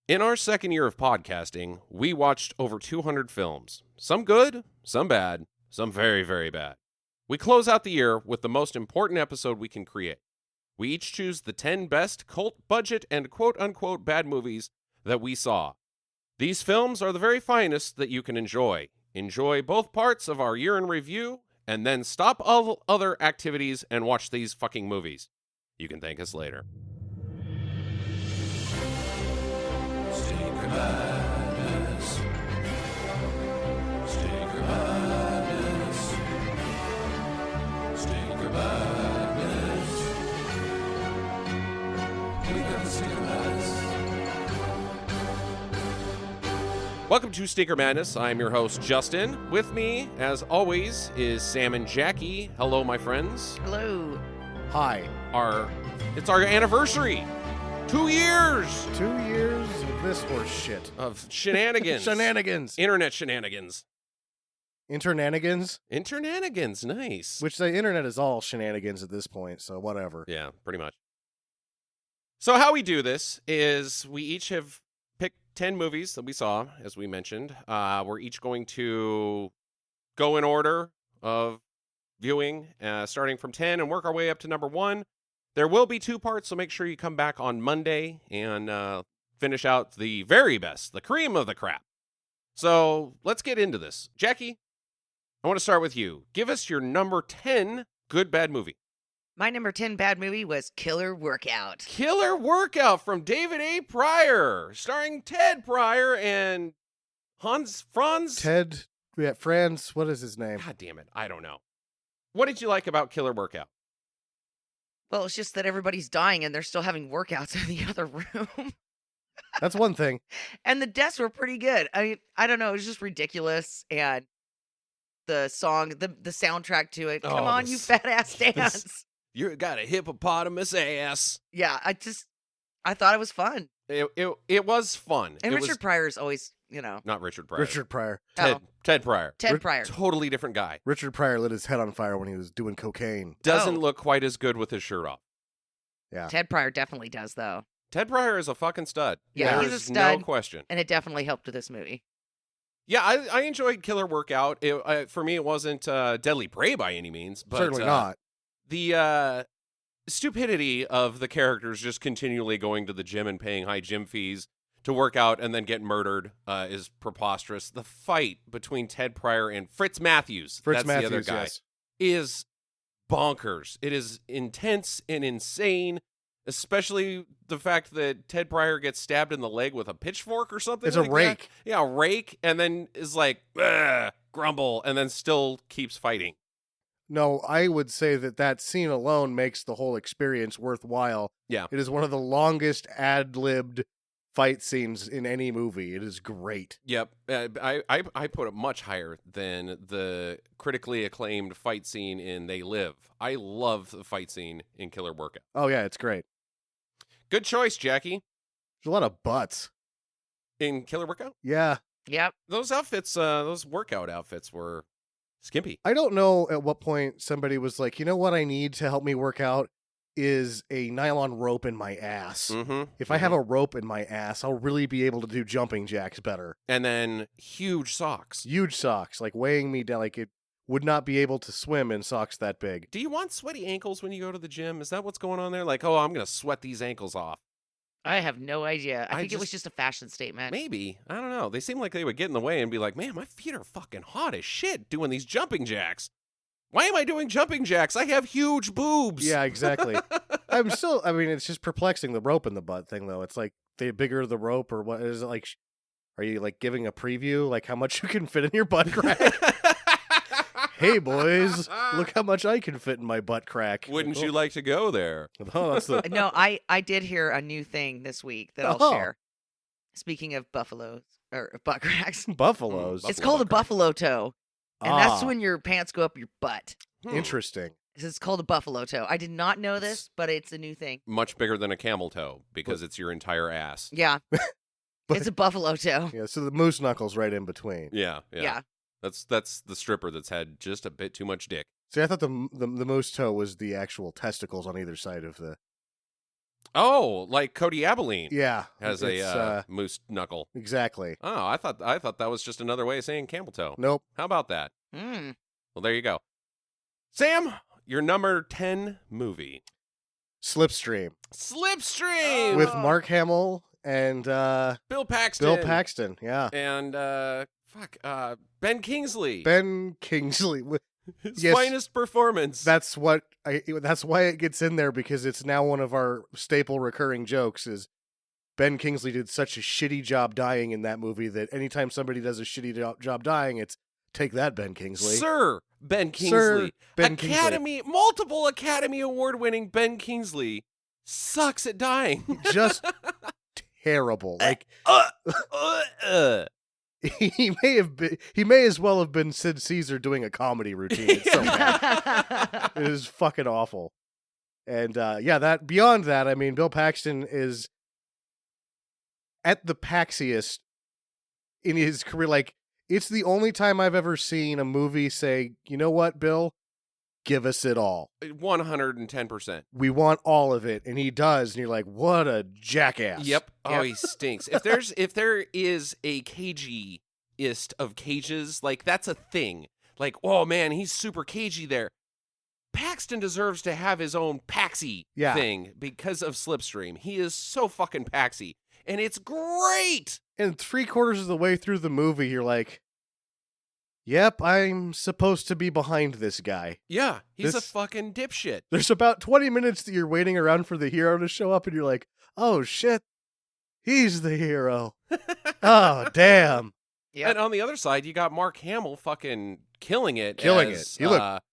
In our second year of podcasting, we watched over 200 films. Some good, some bad, some very, very bad. We close out the year with the most important episode we can create. We each choose the 10 best cult budget and quote-unquote bad movies that we saw. These films are the very finest that you can enjoy. Enjoy both parts of our year in review, and then stop all other activities and watch these fucking movies. You can thank us later. Stinker Madness. Stinker Madness. Stinker Madness. We got the Stinker Madness. Welcome to Stinker Madness. I'm your host, Justin. With me, as always, is Sam and Jackie. Hello, my friends. Hello. Hi. It's our anniversary. 2 years 2 years of this horse shit. of shenanigans. Shenanigans. Internet shenanigans. Internanigans? Internanigans, nice. Which the internet is all shenanigans at this point, so whatever. Yeah, pretty much. So how we do this is we each have picked 10 movies that we saw, as we mentioned. We're each going to go in order of viewing, starting from 10 and work our way up to number 1. There will be 2 parts, so make sure you come back on Monday and finish out the very best, the cream of the crap. So let's get into this. Jackie, I want to start with you. Give us your number 10 good bad movie. My number 10 bad movie was Killer Workout. Killer Workout from David A. Pryor, starring Ted Pryor and Franz. Ted, Franz, what is his name? God damn it, I don't know. What did you like about Killer Workout? Well, it's just that everybody's dying and they're still having workouts in the other room. That's one thing. And the deaths were pretty good. I mean, I don't know. It was just ridiculous. And the song, the soundtrack to it. Come on, you fat ass dance. You got a hippopotamus ass. Yeah, I thought it was fun. It was fun. And It Richard was Pryor's always, not Richard Pryor. Richard Pryor. Ted Pryor. Ted Pryor. Totally different guy. Richard Pryor lit his head on fire when he was doing cocaine. Doesn't Oh. look quite as good with his shirt off. Yeah. Ted Pryor definitely does, though. Ted Pryor is a fucking stud. Yeah, There he's a is stud. no question. And it definitely helped with this movie. Yeah, I enjoyed Killer Workout. For me, it wasn't Deadly Prey by any means. But, Certainly not. The stupidity of the characters just continually going to the gym and paying high gym fees to work out and then get murdered is preposterous. The fight between Ted Pryor and Fritz Matthews, that's the other guy, yes. is bonkers. It is intense and insane, especially the fact that Ted Pryor gets stabbed in the leg with a pitchfork or something. It's a like rake. That. Yeah, a rake, and then is like, grumble, and then still keeps fighting. No, I would say that scene alone makes the whole experience worthwhile. Yeah. It is one of the longest ad-libbed fight scenes in any movie. It is great. Yep. I put it much higher than the critically acclaimed fight scene in They Live. I love the fight scene in Killer Workout. Oh, yeah, it's great. Good choice, Jackie. There's a lot of butts. In Killer Workout? Yeah. Yep. Those outfits, those workout outfits were skimpy. I don't know at what point somebody was like, you know what I need to help me work out is a nylon rope in my ass. Mm-hmm. If I have a rope in my ass, I'll really be able to do jumping jacks better. And then huge socks. Huge socks, like weighing me down, like it would not be able to swim in socks that big. Do you want sweaty ankles when you go to the gym? Is that what's going on there? Like, oh, I'm going to sweat these ankles off. I have no idea. I think it was just- just a fashion statement. Maybe. I don't know. They seem like they would get in the way and be like, man, my feet are fucking hot as shit doing these jumping jacks. Why am I doing jumping jacks? I have huge boobs. Yeah, exactly. It's just perplexing, the rope in the butt thing, though. It's like, the bigger the rope, or what is it like? Are you like giving a preview, like how much you can fit in your butt crack? Hey, boys, look how much I can fit in my butt crack. Wouldn't you like to go there? Oh, that's the... No, I did hear a new thing this week that I'll Oh. share. Speaking of buffaloes or butt cracks, Buffaloes. it's called a buffalo toe, and that's Ah. when your pants go up your butt. Interesting. It's called a buffalo toe. I did not know this, but it's a new thing. Much bigger than a camel toe because it's your entire ass. Yeah, But- it's a buffalo toe. Yeah, so the moose knuckles right in between. Yeah. Yeah. That's the stripper that's had just a bit too much dick. See, I thought the moose toe was the actual testicles on either side of the Oh, like Cody Abilene Yeah, has it's, a moose knuckle. exactly. Oh, I thought that was just another way of saying camel toe. Nope. How about that? Mm. Well, there you go. Sam, your number 10 movie. Slipstream Slipstream! with Oh. Mark Hamill and Bill Paxton. Bill Paxton. Yeah, And, Ben Kingsley. Ben Kingsley. His yes. finest performance. That's why it gets in there, because it's now one of our staple recurring jokes is Ben Kingsley did such a shitty job dying in that movie that anytime somebody does a shitty job dying, it's take that, Ben Kingsley. Sir Ben Kingsley. Sir Ben multiple Academy Award-winning Ben Kingsley sucks at dying. Just terrible. Like he may as well have been Sid Caesar doing a comedy routine. It's so bad. It is fucking awful. And that beyond that, I mean, Bill Paxton is at the paxiest in his career. Like, it's the only time I've ever seen a movie say, you know what, Bill? Give us it all. 110%. We want all of it. And he does. And you're like, what a jackass. Yep. Oh, Yep. he stinks. If there is a cagey-ist of cages, like, that's a thing. Like, oh man, he's super cagey there. Paxton deserves to have his own Paxy thing because of Slipstream. He is so fucking Paxy. And it's great. And 3/4 of the way through the movie, you're like, yep, I'm supposed to be behind this guy. Yeah, he's a This- fucking dipshit. There's about 20 minutes that you're waiting around for the hero to show up, and you're like, oh shit, he's the hero. Oh, damn. Yep. And on the other side, you got Mark Hamill fucking killing it. Killing as, it. He looked-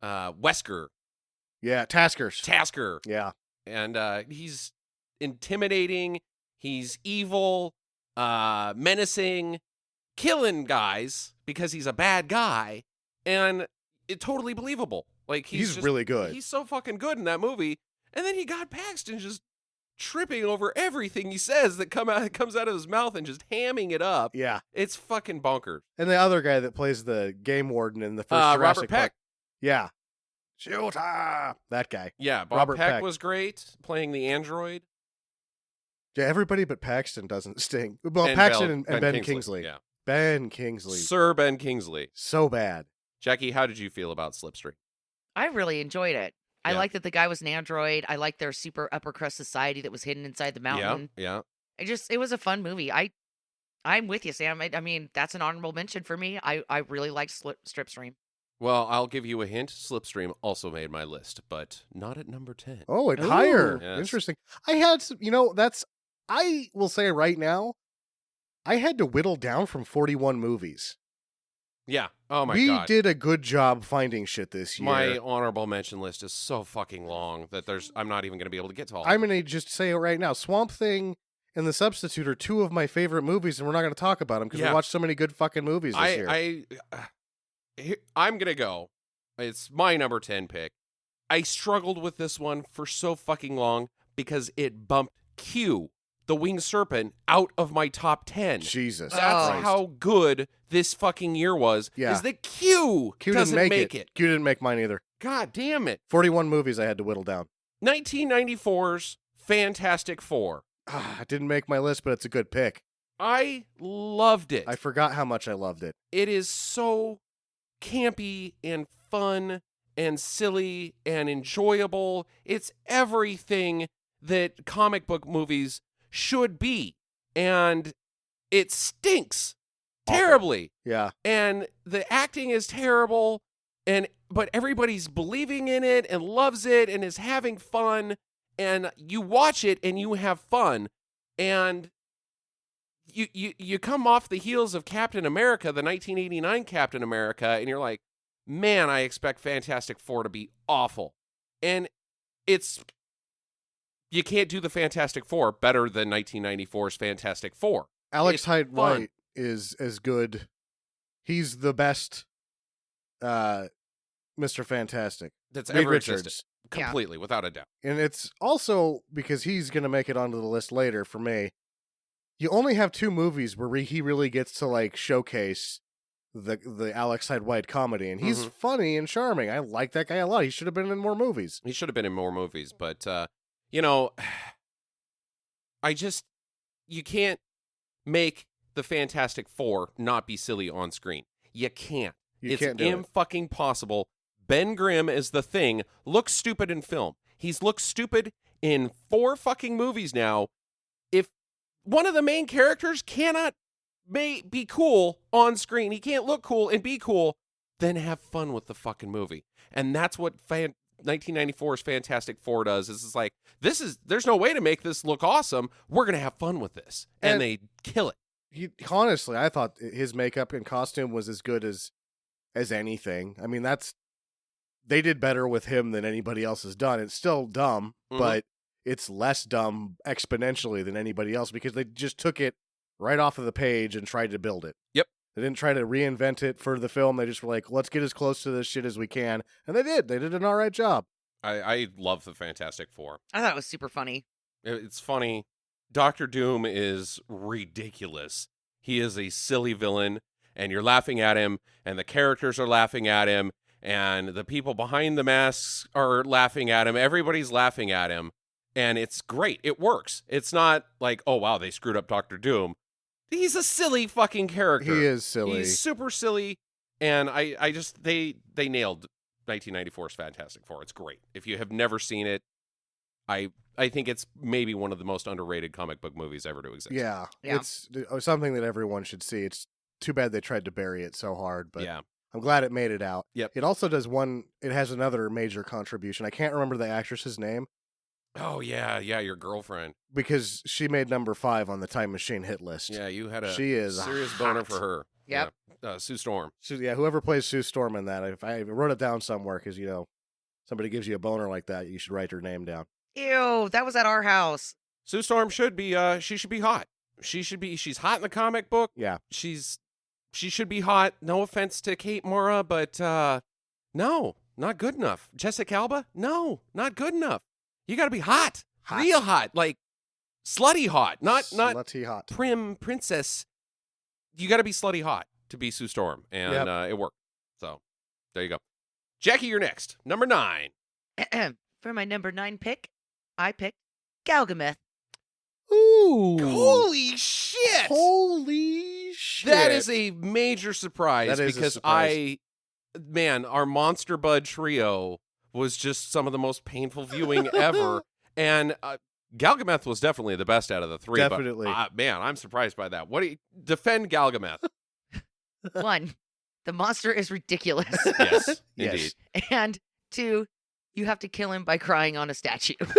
Wesker, Yeah, Taskers. Tasker. Yeah. And he's intimidating. He's evil, menacing, killing guys because he's a bad guy. And it's totally believable. Like, He's just- really good. He's so fucking good in that movie. And then you got Paxton just tripping over everything he says that comes out of his mouth and just hamming it up. Yeah. It's fucking bonkers. And the other guy that plays the game warden in the first Jurassic Robert Peck. Park. Yeah. Shooter! That guy. Yeah, Bob Robert Peck Peck. was great playing the android. Yeah, everybody but Paxton doesn't sting. Well, And Paxton Bell- and Ben Kingsley. Yeah. Ben Kingsley. Sir Ben Kingsley. So bad. Jackie, how did you feel about Slipstream? I really enjoyed it. I Yeah. liked that the guy was an android. I liked their super upper crust society that was hidden inside the mountain. Yeah. It was a fun movie. I'm with you, Sam. I mean, that's an honorable mention for me. I really liked Slipstream. Well, I'll give you a hint. Slipstream also made my list, but not at number 10. Oh, and Ooh. higher. Yes. Interesting. I had some, I will say right now, I had to whittle down from 41 movies. Yeah. Oh my we god. did a good job finding shit this year. My honorable mention list is so fucking long that I'm not even going to be able to get to all. I'm going to just say it right now. Swamp Thing and The Substitute are two of my favorite movies, and we're not going to talk about them because Yeah. we watched so many good fucking movies this year. I'm going to go. It's my number 10 pick. I struggled with this one for so fucking long because it bumped Q, the Winged Serpent, out of my top 10. Jesus. That's Oh. how good this fucking year was. Yeah. Is that Q doesn't make it. Q didn't make mine either. God damn it. 41 movies I had to whittle down. 1994's Fantastic Four. It didn't make my list, but it's a good pick. I loved it. I forgot how much I loved it. It is so campy and fun and silly and enjoyable. It's everything that comic book movies should be. And it stinks Awful. terribly. Yeah. And the acting is terrible, but everybody's believing in it and loves it and is having fun, and you watch it and you have fun, and you come off the heels of Captain America, the 1989 Captain America, and you're like, man, I expect Fantastic Four to be awful. And you can't do the Fantastic Four better than 1994's Fantastic Four. Alex It's Hyde fun. White is as good. He's the best Mr. Fantastic. That's Reed ever existed. Richards. Completely, without a doubt. And it's also because he's going to make it onto the list later for me. You only have two movies where he really gets to like showcase the Alex Hyde White comedy, and he's funny and charming. I like that guy a lot. He should have been in more movies. He should have been in more movies, but you can't make the Fantastic Four not be silly on screen. You can't. You can't do it. Fucking possible. Ben Grimm is the Thing. Looks stupid in film. He's looked stupid in 4 fucking movies now. If one of the main characters cannot be cool on screen, he can't look cool and be cool, then have fun with the fucking movie. And that's what 1994's Fantastic Four does. Is it's like, there's no way to make this look awesome. We're going to have fun with this. And they kill it. Honestly, I thought his makeup and costume was as good as anything. I mean, they did better with him than anybody else has done. It's still dumb, but it's less dumb exponentially than anybody else because they just took it right off of the page and tried to build it. Yep. They didn't try to reinvent it for the film. They just were like, let's get as close to this shit as we can. And they did. They did an all right job. I love the Fantastic Four. I thought it was super funny. It's funny. Dr. Doom is ridiculous. He is a silly villain, and you're laughing at him, and the characters are laughing at him, and the people behind the masks are laughing at him. Everybody's laughing at him, and it's great. It works. It's not like, oh, wow, they screwed up Dr. Doom. He's a silly fucking character. He is silly. He's super silly, and I just, they nailed 1994's Fantastic Four. It's great. If you have never seen it, I think it's maybe one of the most underrated comic book movies ever to exist. Yeah. It's something that everyone should see. It's too bad they tried to bury it so hard, but yeah. I'm glad it made it out. Yep. It also does it has another major contribution. I can't remember the actress's name. Oh, yeah, your girlfriend. Because she made number 5 on the Time Machine hit list. Yeah, you had a she is serious hot. boner for her. Yep. Yeah. Sue Storm. Whoever plays Sue Storm in that, if I wrote it down somewhere, because, somebody gives you a boner like that, you should write her name down. Ew, that was at our house. Sue Storm should be hot. She's hot in the comic book. Yeah. She should be hot. No offense to Kate Mora, but no, not good enough. Jessica Alba? No, not good enough. You got to be hot. Real hot, like slutty hot, not slutty hot. Prim princess. You got to be slutty hot to be Sue Storm, and it worked. So there you go. Jackie, you're next. Number 9. For my number 9 pick, I picked Galgameth. Ooh! Holy shit! Holy shit! That is a major surprise. That is because a surprise. our Monster Bud trio was just some of the most painful viewing ever, and Galgameth was definitely the best out of the 3. Definitely. But, man, I'm surprised by that. What do you defend Galgameth? 1, the monster is ridiculous. Yes, Yes. indeed. And 2, you have to kill him by crying on a statue. Because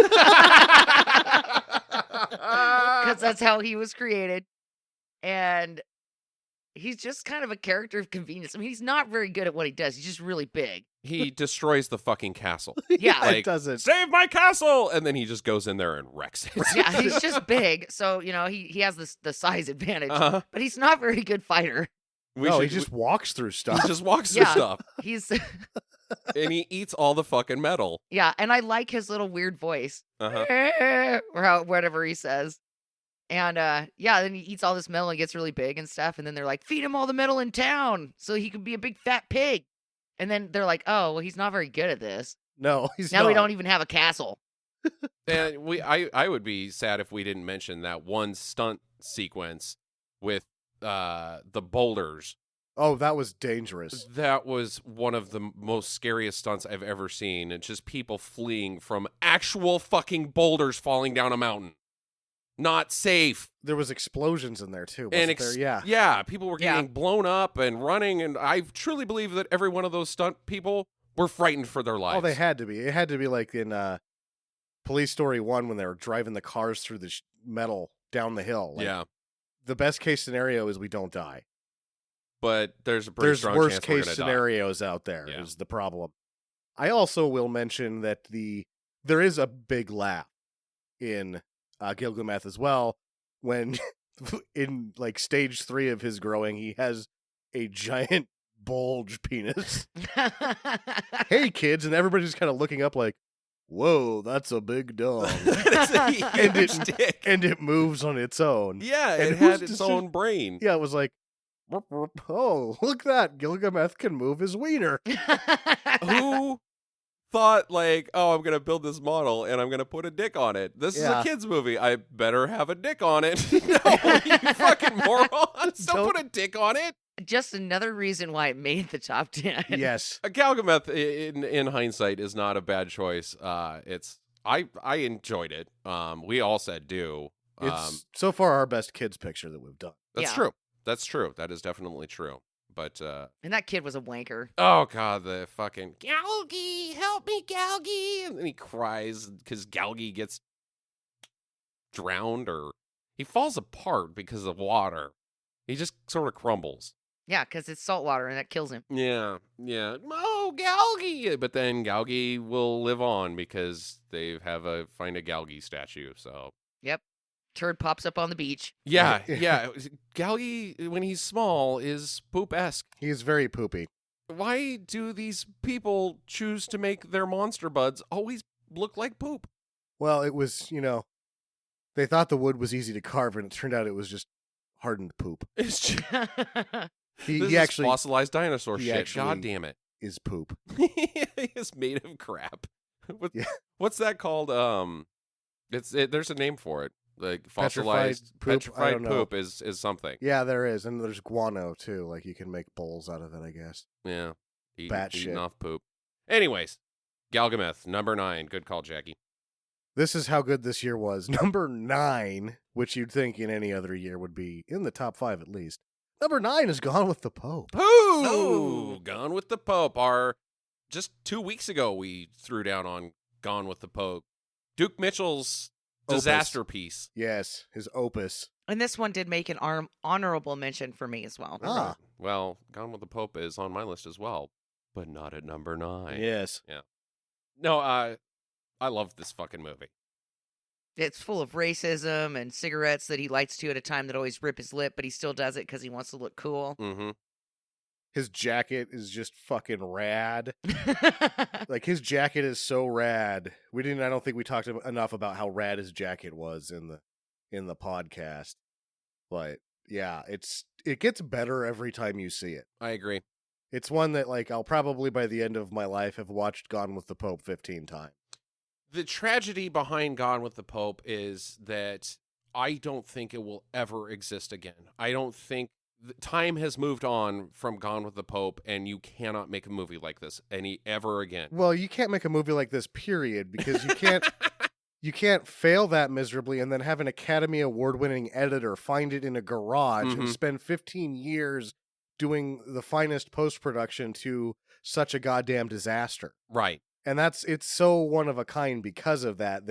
that's how he was created. And he's just kind of a character of convenience. I mean, he's not very good at what he does. He's just really big. He destroys the fucking castle. Yeah. Like, it doesn't. Save my castle! And then he just goes in there and wrecks it. Yeah, he's just big. So, he has the size advantage. Uh-huh. But he's not a very good fighter. He just walks through stuff. He just walks through stuff. He's... And he eats all the fucking metal. Yeah, and I like his little weird voice. Uh-huh. Or whatever he says. And then he eats all this metal and gets really big and stuff. And then they're like, feed him all the metal in town so he could be a big fat pig. And then they're like, oh, well, he's not very good at this. No, he's now not. we don't even have a castle. And I would be sad if we didn't mention that one stunt sequence with the boulders. Oh, that was dangerous. That was one of the most scariest stunts I've ever seen. It's just people fleeing from actual fucking boulders falling down a mountain. Not safe. There was explosions in there too, And wasn't there? yeah, people were getting blown up and running, and I truly believe that every one of those stunt people were frightened for their lives. Oh, they had to be. It had to be like in Police Story 1 when they were driving the cars through the metal down the hill. Like, yeah. The best case scenario is we don't die. But there's a pretty There's strong worst chance we're case gonna scenarios out there. Yeah. Is the problem. I also will mention that there is a big laugh in Galgameth as well when in like stage 3 of his growing he has a giant bulge penis. Hey kids, and everybody's kind of looking up like, whoa, that's a big dog. That is a huge dick. And it moves on its own. Yeah, And it had who's its to own brain. Yeah, it was like, oh, look that. Galgameth can move his wiener. Who thought like, oh, I'm gonna build this model and I'm gonna put a dick on it. This is a Yeah. kids movie. I better have a dick on it. No, you fucking morons! Don't put a dick on it. Just another reason why it made the top 10. Yes. A Galgameth, in hindsight, is not a bad choice. I enjoyed it. We all said do. It's so far our best kids picture that we've done. That's Yeah. true. That's true. That is definitely true. But And that kid was a wanker. oh god, the fucking Galgy, help me, Galgy, and then he cries because Galgy gets drowned or he falls apart because of water. He just sort of crumbles. Yeah, because it's salt water and that kills him. Yeah. Oh, Galgy! But then Galgy will live on because they have find a Galgy statue. So Turd pops up on the beach. yeah. Galgy, when he's small, is poop-esque. He's very poopy. Why do these people choose to make their monster buds always look like poop? Well, it was, they thought the wood was easy to carve, and it turned out it was just hardened poop. It's just, He this actually is fossilized dinosaur he shit. actually- God damn it. is poop. It's made of crap. Yeah. What's that called? There's a name for it. Like Petrified fossilized poop? I petrified don't know. poop is something. Yeah, there is, and there's guano too. Like you can make bowls out of it, I guess. Yeah. Bat Eating shit. off poop. Anyways, Galgameth, number 9. Good call, Jackie. This is how good this year was. Number 9, which you'd think in any other year would be in the top 5 at least. Number 9 is Gone with the Pope. Oh, Gone with the Pope. Just 2 weeks ago, we threw down on Gone with the Pope. Duke Mitchell's Opus. disaster piece. Yes, his opus. And this one did make an honorable mention for me as well. Ah, Well, Gone with the Pope is on my list as well, but not at number 9. yes. No, I love this fucking movie. It's full of racism and cigarettes that he lights to at a time that always rip his lip, but he still does it because he wants to look cool. Mm-hmm. His jacket is just fucking rad. Like his jacket is so rad. I don't think we talked enough about how rad his jacket was in the podcast. But yeah, it gets better every time you see it. I agree. It's one that like I'll probably by the end of my life have watched Gone with the Pope 15 times. The tragedy behind Gone with the Pope is that I don't think it will ever exist again. I don't think time has moved on from Gone with the Pope, and you cannot make a movie like this ever again. Well, you can't make a movie like this, period, because you can't fail that miserably and then have an Academy Award-winning editor find it in a garage and Mhm. spend 15 years doing the finest post-production to such a goddamn disaster. Right. And it's so one of a kind because of that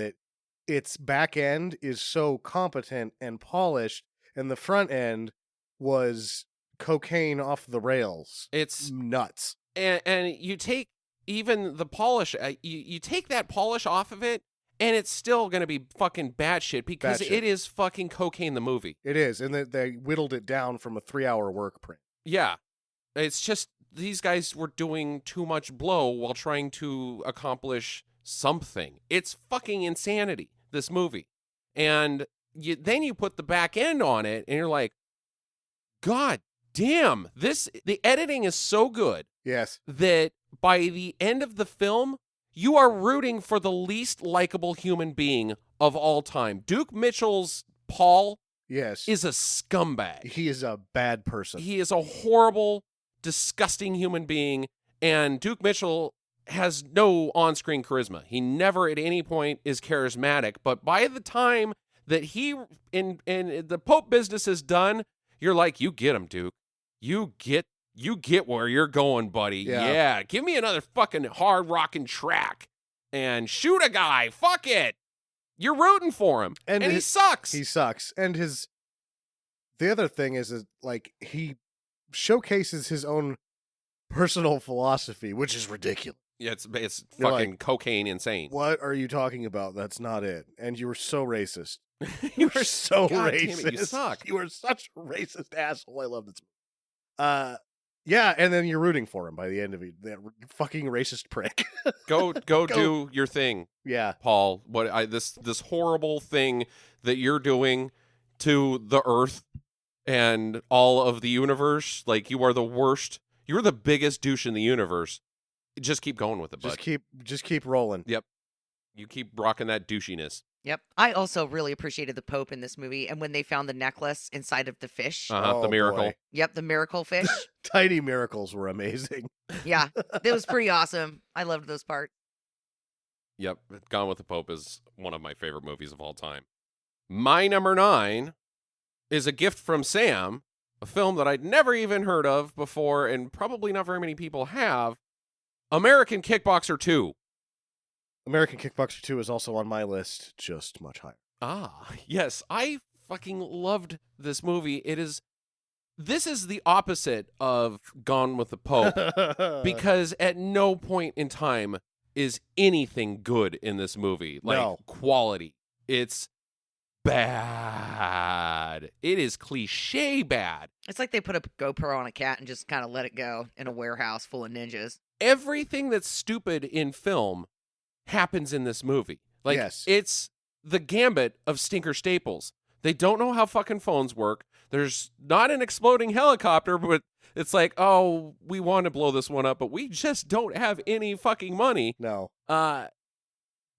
its back end is so competent and polished, and the front end was cocaine off the rails. It's Nuts. and you take even the polish, you take that polish off of it, and it's still going to be fucking batshit because Batshit. it is fucking Cocaine the movie. It is, and they whittled it down from a 3-hour work print. Yeah. It's just these guys were doing too much blow while trying to accomplish something. It's fucking insanity, this movie. And then you put the back end on it, and you're like, God damn, the editing is so good Yes. that by the end of the film, you are rooting for the least likable human being of all time. Duke Mitchell's Paul Yes. is a scumbag. He is a bad person. He is a horrible, disgusting human being, and Duke Mitchell has no on-screen charisma. He never at any point is charismatic, but by the time that he in the Pope business is done, you're like, you get him, Duke. You get where you're going, buddy. Yeah. Give me another fucking hard rocking track and shoot a guy. Fuck it. You're rooting for him, and he sucks. He sucks. And the other thing is like he showcases his own personal philosophy, which is ridiculous. Yeah, it's You're fucking cocaine insane. What are you talking about? That's not it. And you were so racist. You were so God racist. Damn it, you suck. You were such a racist asshole. I love this movie. Yeah, and then you're rooting for him by the end of it. That fucking racist prick. Go do your thing, Yeah. Paul. This horrible thing that you're doing to the Earth and all of the universe. Like, you are the worst. You're the biggest douche in the universe. Just keep going with it, bud. Just keep rolling. Yep. You keep rocking that douchiness. Yep. I also really appreciated the Pope in this movie, and when they found the necklace inside of the fish. The Oh, miracle. boy. Yep, the miracle fish. Tiny miracles were amazing. Yeah, that was pretty awesome. I loved those parts. Yep. Gone with the Pope is one of my favorite movies of all time. My number 9 is A Gift from Sam, a film that I'd never even heard of before, and probably not very many people have. American Kickboxer 2. American Kickboxer 2 is also on my list, just much higher. Ah, yes. I fucking loved this movie. This is the opposite of Gone with the Pope, because at no point in time is anything good in this movie. Like, No. quality. It's bad. It is cliche bad. It's like they put a GoPro on a cat and just kind of let it go in a warehouse full of ninjas. Everything that's stupid in film happens in this movie. Like, Yes. it's the gambit of stinker staples. They don't know how fucking phones work. There's not an exploding helicopter, but it's like, oh, we want to blow this one up, but we just don't have any fucking money. No.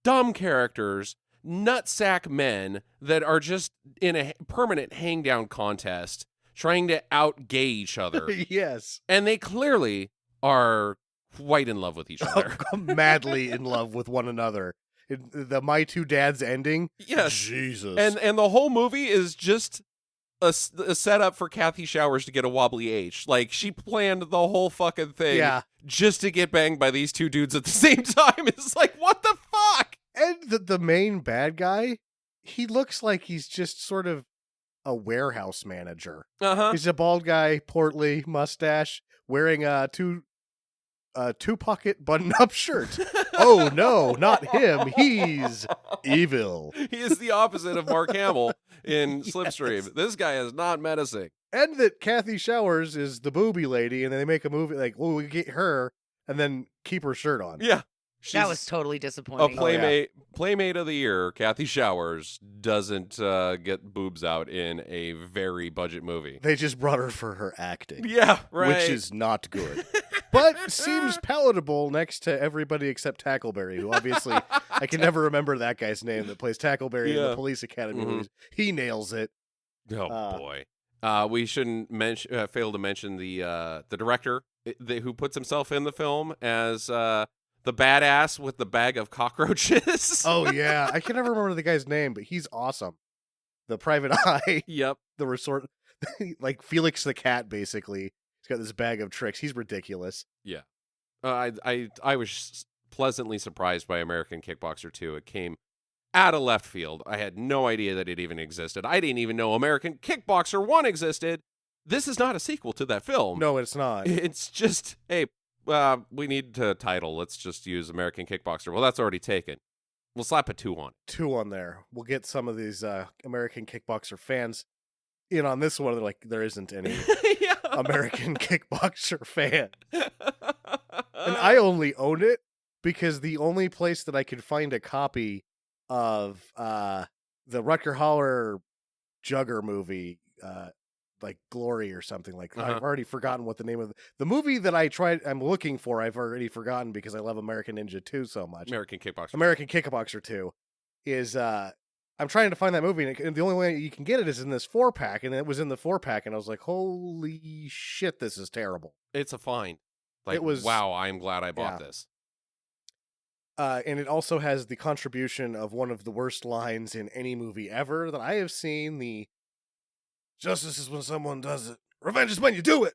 Dumb characters, nutsack men that are just in a permanent hang-down contest trying to out-gay each other. Yes. And they clearly are quite in love with each other. Madly in love with one another. The My Two Dads ending. Yes. Jesus. And the whole movie is just a setup for Kathy Showers to get a wobbly H. Like, she planned the whole fucking thing just to get banged by these two dudes at the same time. It's like, what the fuck? And the main bad guy, he looks like he's just sort of a warehouse manager. Uh-huh. He's a bald guy, portly, mustache, wearing a two-pocket button-up shirt. Oh, no, not him. He's evil. He is the opposite of Mark Hamill in Slipstream. This guy is not menacing. And that Kathy Showers is the booby lady, and then they make a movie like, well, we get her, and then keep her shirt on. Yeah. That was totally A disappointing. playmate of the year. Kathy Showers doesn't get boobs out in a very budget movie. They just brought her for her acting. Yeah, right. Which is not good. But seems palatable next to everybody except Tackleberry, who obviously, I can never remember that guy's name that plays Tackleberry in the Police Academy movies. He nails it. Oh, boy. We shouldn't fail to mention the director who puts himself in the film as the badass with the bag of cockroaches. Oh, yeah. I can never remember the guy's name, but he's awesome. The private eye. Yep. The resort. Like Felix the cat, basically. He's got this bag of tricks. He's ridiculous. Yeah. I was pleasantly surprised by American Kickboxer 2. It came out of left field. I had no idea that it even existed. I didn't even know American Kickboxer 1 existed. This is not a sequel to that film. No, it's not. It's just, hey, we need a title. Let's just use American Kickboxer. Well, that's already taken. We'll slap a 2 on. 2 on there. We'll get some of these American Kickboxer fans in on this one. They're like, there isn't any Yeah. American Kickboxer fan. And I only own it because the only place that I could find a copy of the Rutger Hauer Jugger movie, like Glory or something like that. I've already forgotten what the name of the movie that I'm looking for. I've already forgotten because I love American Ninja 2 so much. American Kickboxer. American Kickboxer 2 is I'm trying to find that movie, and the only way you can get it is in this 4-pack, and it was in the 4-pack, and I was like, holy shit, this is terrible. It's a find. Like, It was- wow, I'm glad I bought this. And it also has the contribution of one of the worst lines in any movie ever that I have seen. The justice is when someone does it. Revenge is when you do it.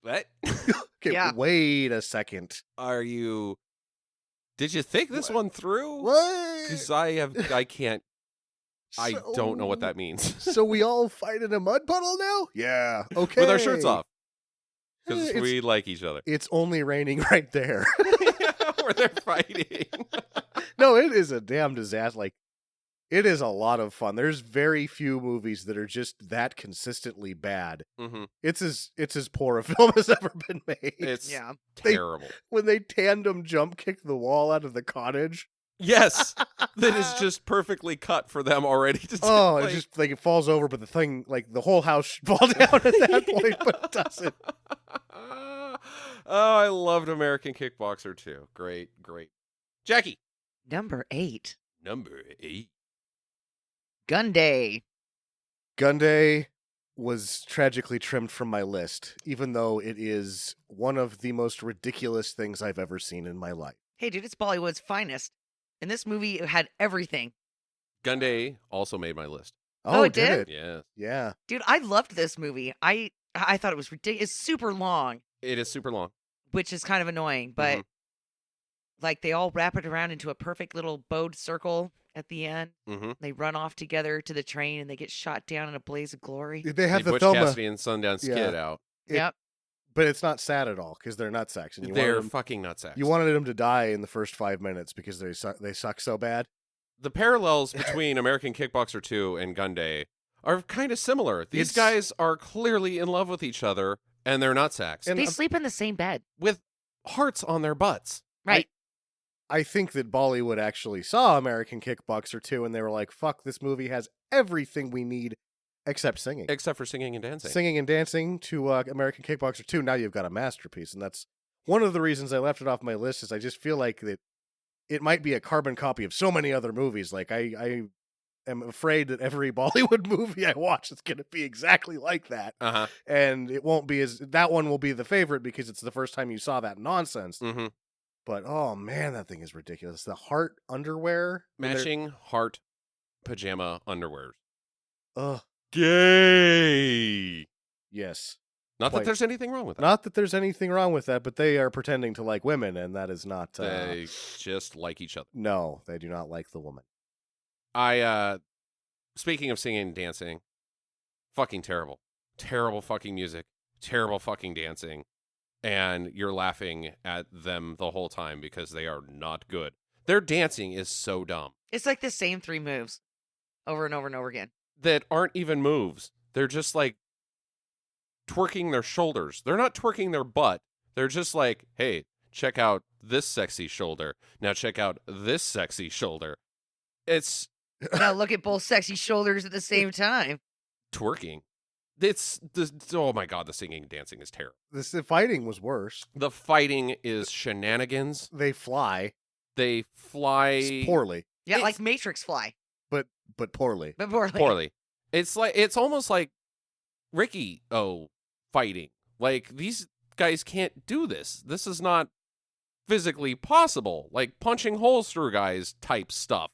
What? Okay, Yeah. wait a second. Did you think this one through? What? Because I can't, I don't know what So- that means. So we all fight in a mud puddle now? Yeah. Okay. With our shirts off. Because It's- we like each other. It's only raining right there. Where they're fighting. No, it is a damn disaster. Like, it is a lot of fun. There's very few movies that are just that consistently bad. Mm-hmm. It's as poor a film as ever been made. It's Yeah. terrible. When they tandem jump kick the wall out of the cottage. Yes. That is just perfectly cut for them already. To Oh, like, it's just like it falls over, but the thing, like the whole house should fall down at that point, but it doesn't. Oh, I loved American Kickboxer too. Great. Jackie. Number 8. Number 8. Gunday. Gunday was tragically trimmed from my list, even though it is one of the most ridiculous things I've ever seen in my life. Hey, dude, it's Bollywood's finest. And this movie had everything. Gunday also made my list. Oh, it did? Yeah. Yeah. Dude, I loved this movie. I thought it was ridiculous. It's super long, It is super long. which is kind of annoying, but like they all wrap it around into a perfect little bowed circle at the end. Mm-hmm. They run off together to the train and they get shot down in a blaze of glory. They have the Butch Thelma, Cassidy and Sundance Yeah. Kid out. Yep. but it's not sad at all because they're nutsack. And They're fucking nutsacks. you wanted them to die in the first 5 minutes because they suck so bad. The parallels between American Kickboxer 2 and Gunday are kind of similar. These It's- guys are clearly in love with each other, and they're nutsacks. And They sleep in the same bed. with hearts on their butts. Right. I think that Bollywood actually saw American Kickboxer 2 and they were like, fuck, this movie has everything we need except singing. Except for singing and dancing. Singing and dancing to American Kickboxer 2, now you've got a masterpiece. And that's one of the reasons I left it off my list is I just feel like that it might be a carbon copy of so many other movies. Like I am afraid that every Bollywood movie I watch is going to be exactly like that. Uh-huh. And it won't be that one will be the favorite because it's the first time you saw that nonsense. Mm-hmm. But oh man, that thing is ridiculous. The heart underwear. Matching heart pajama underwears. Ugh. Gay. Yes. Not that Quite. there's anything wrong with that. Not that there's anything wrong with that, but they are pretending to like women, and that is not. They just like each other. No, they do not like the woman. Speaking of singing and dancing, fucking terrible. Terrible fucking music. Terrible fucking dancing. And you're laughing at them the whole time because they are not good. Their dancing is so dumb. It's like the same 3 moves over and over and over again. That aren't even moves. They're just like twerking their shoulders. They're not twerking their butt. They're just like, hey, check out this sexy shoulder. Now check out this sexy shoulder. It's Now look at both sexy shoulders at the same time. twerking. It's oh my god, the singing and dancing is terrible. The fighting was worse. The fighting is shenanigans. They fly They fly poorly, Yeah, It's- like Matrix fly, but poorly. but poorly. poorly. It's almost like Ricky fighting. Like these guys can't do this. This is not physically possible. Like punching holes through guys type stuff.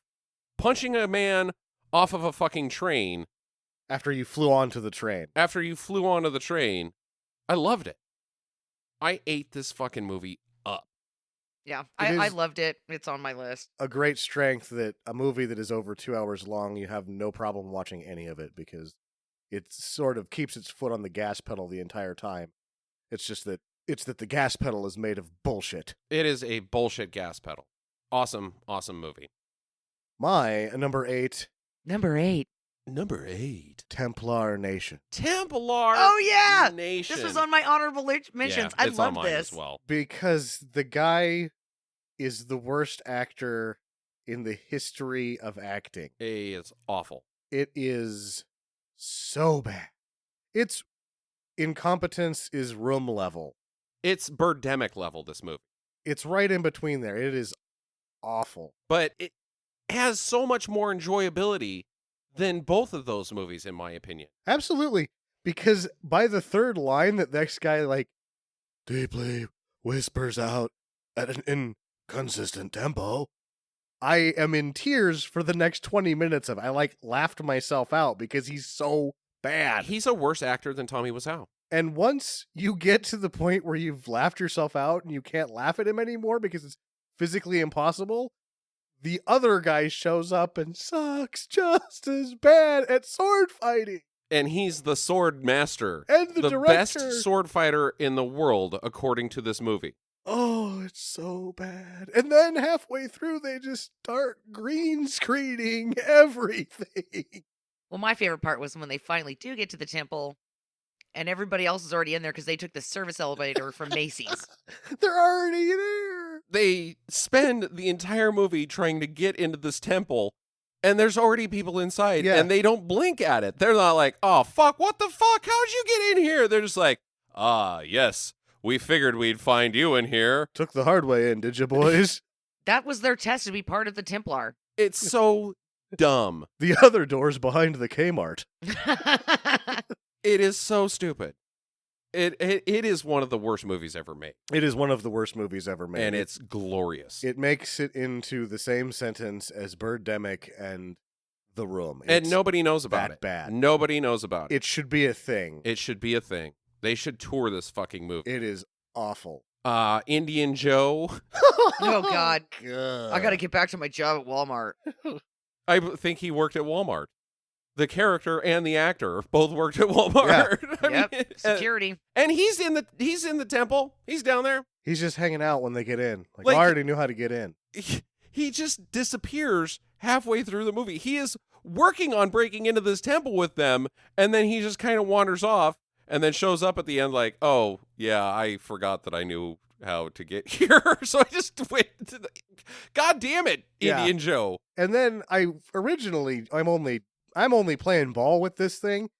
Punching a man off of a fucking train After you flew onto the train, after you flew onto the train. I loved it. I ate this fucking movie up. Yeah, It I is- loved it. It's on my list. a great strength that a movie that is over 2 hours long, you have no problem watching any of it because it sort of keeps its foot on the gas pedal the entire time. It's just that the gas pedal is made of bullshit. It is a bullshit gas pedal. Awesome, awesome movie. My number 8, Number 8. Number 8. Templar Nation. Templar Oh, yeah! Nation. This was on my honorable mentions. Yeah, I it's on love mine this. as well. Because the guy is the worst actor in the history of acting. It's awful. It is so bad. Its incompetence is room level. It's Birdemic level, this movie. It's right in between there. It is awful. But it has so much more enjoyability than both of those movies, in my opinion. Absolutely. Because by the third line that next guy like deeply whispers out at an inconsistent tempo, I am in tears for the next 20 minutes of I laughed myself out because he's so bad. He's a worse actor than Tommy Wiseau. And once you get to the point where you've laughed yourself out and you can't laugh at him anymore because it's physically impossible, the other guy shows up and sucks just as bad at sword fighting. And he's the sword master. And the director. best sword fighter in the world, according to this movie. Oh, it's so bad. And then halfway through, they just start green screening everything. Well, my favorite part was when they finally do get to the temple and everybody else is already in there because they took the service elevator from Macy's. They're already there. They spend the entire movie trying to get into this temple, and there's already people inside, Yeah. and they don't blink at it. They're not like, oh, fuck, what the fuck? How'd you get in here? They're just like, ah, yes, We figured we'd find you in here. Took the hard way in, did you, boys? That was their test to be part of the Templar. It's so dumb. The other door's behind the Kmart. It is so stupid. It is one of the worst movies ever made. It is one of the worst movies ever made. And it's glorious. It makes it into the same sentence as Birdemic and The Room. And It's nobody knows about that it. bad. Nobody knows about it. It should be a thing. It should be a thing. They should tour this fucking movie. It is awful. Indian Joe. Oh, God. God. I got to get back to my job at Walmart. I think he worked at Walmart. The character and the actor both worked at Walmart. Yep. Security. And he's in the temple. He's down there. He's just hanging out when they get in. Like, Like- I already knew how to get in. He just disappears halfway through the movie. He is working on breaking into this temple with them, and then he just kind of wanders off and then shows up at the end like, oh, yeah, I forgot that I knew how to get here. So I just went to the... God damn it, Yeah. Indian Joe. And then I'm only playing ball with this thing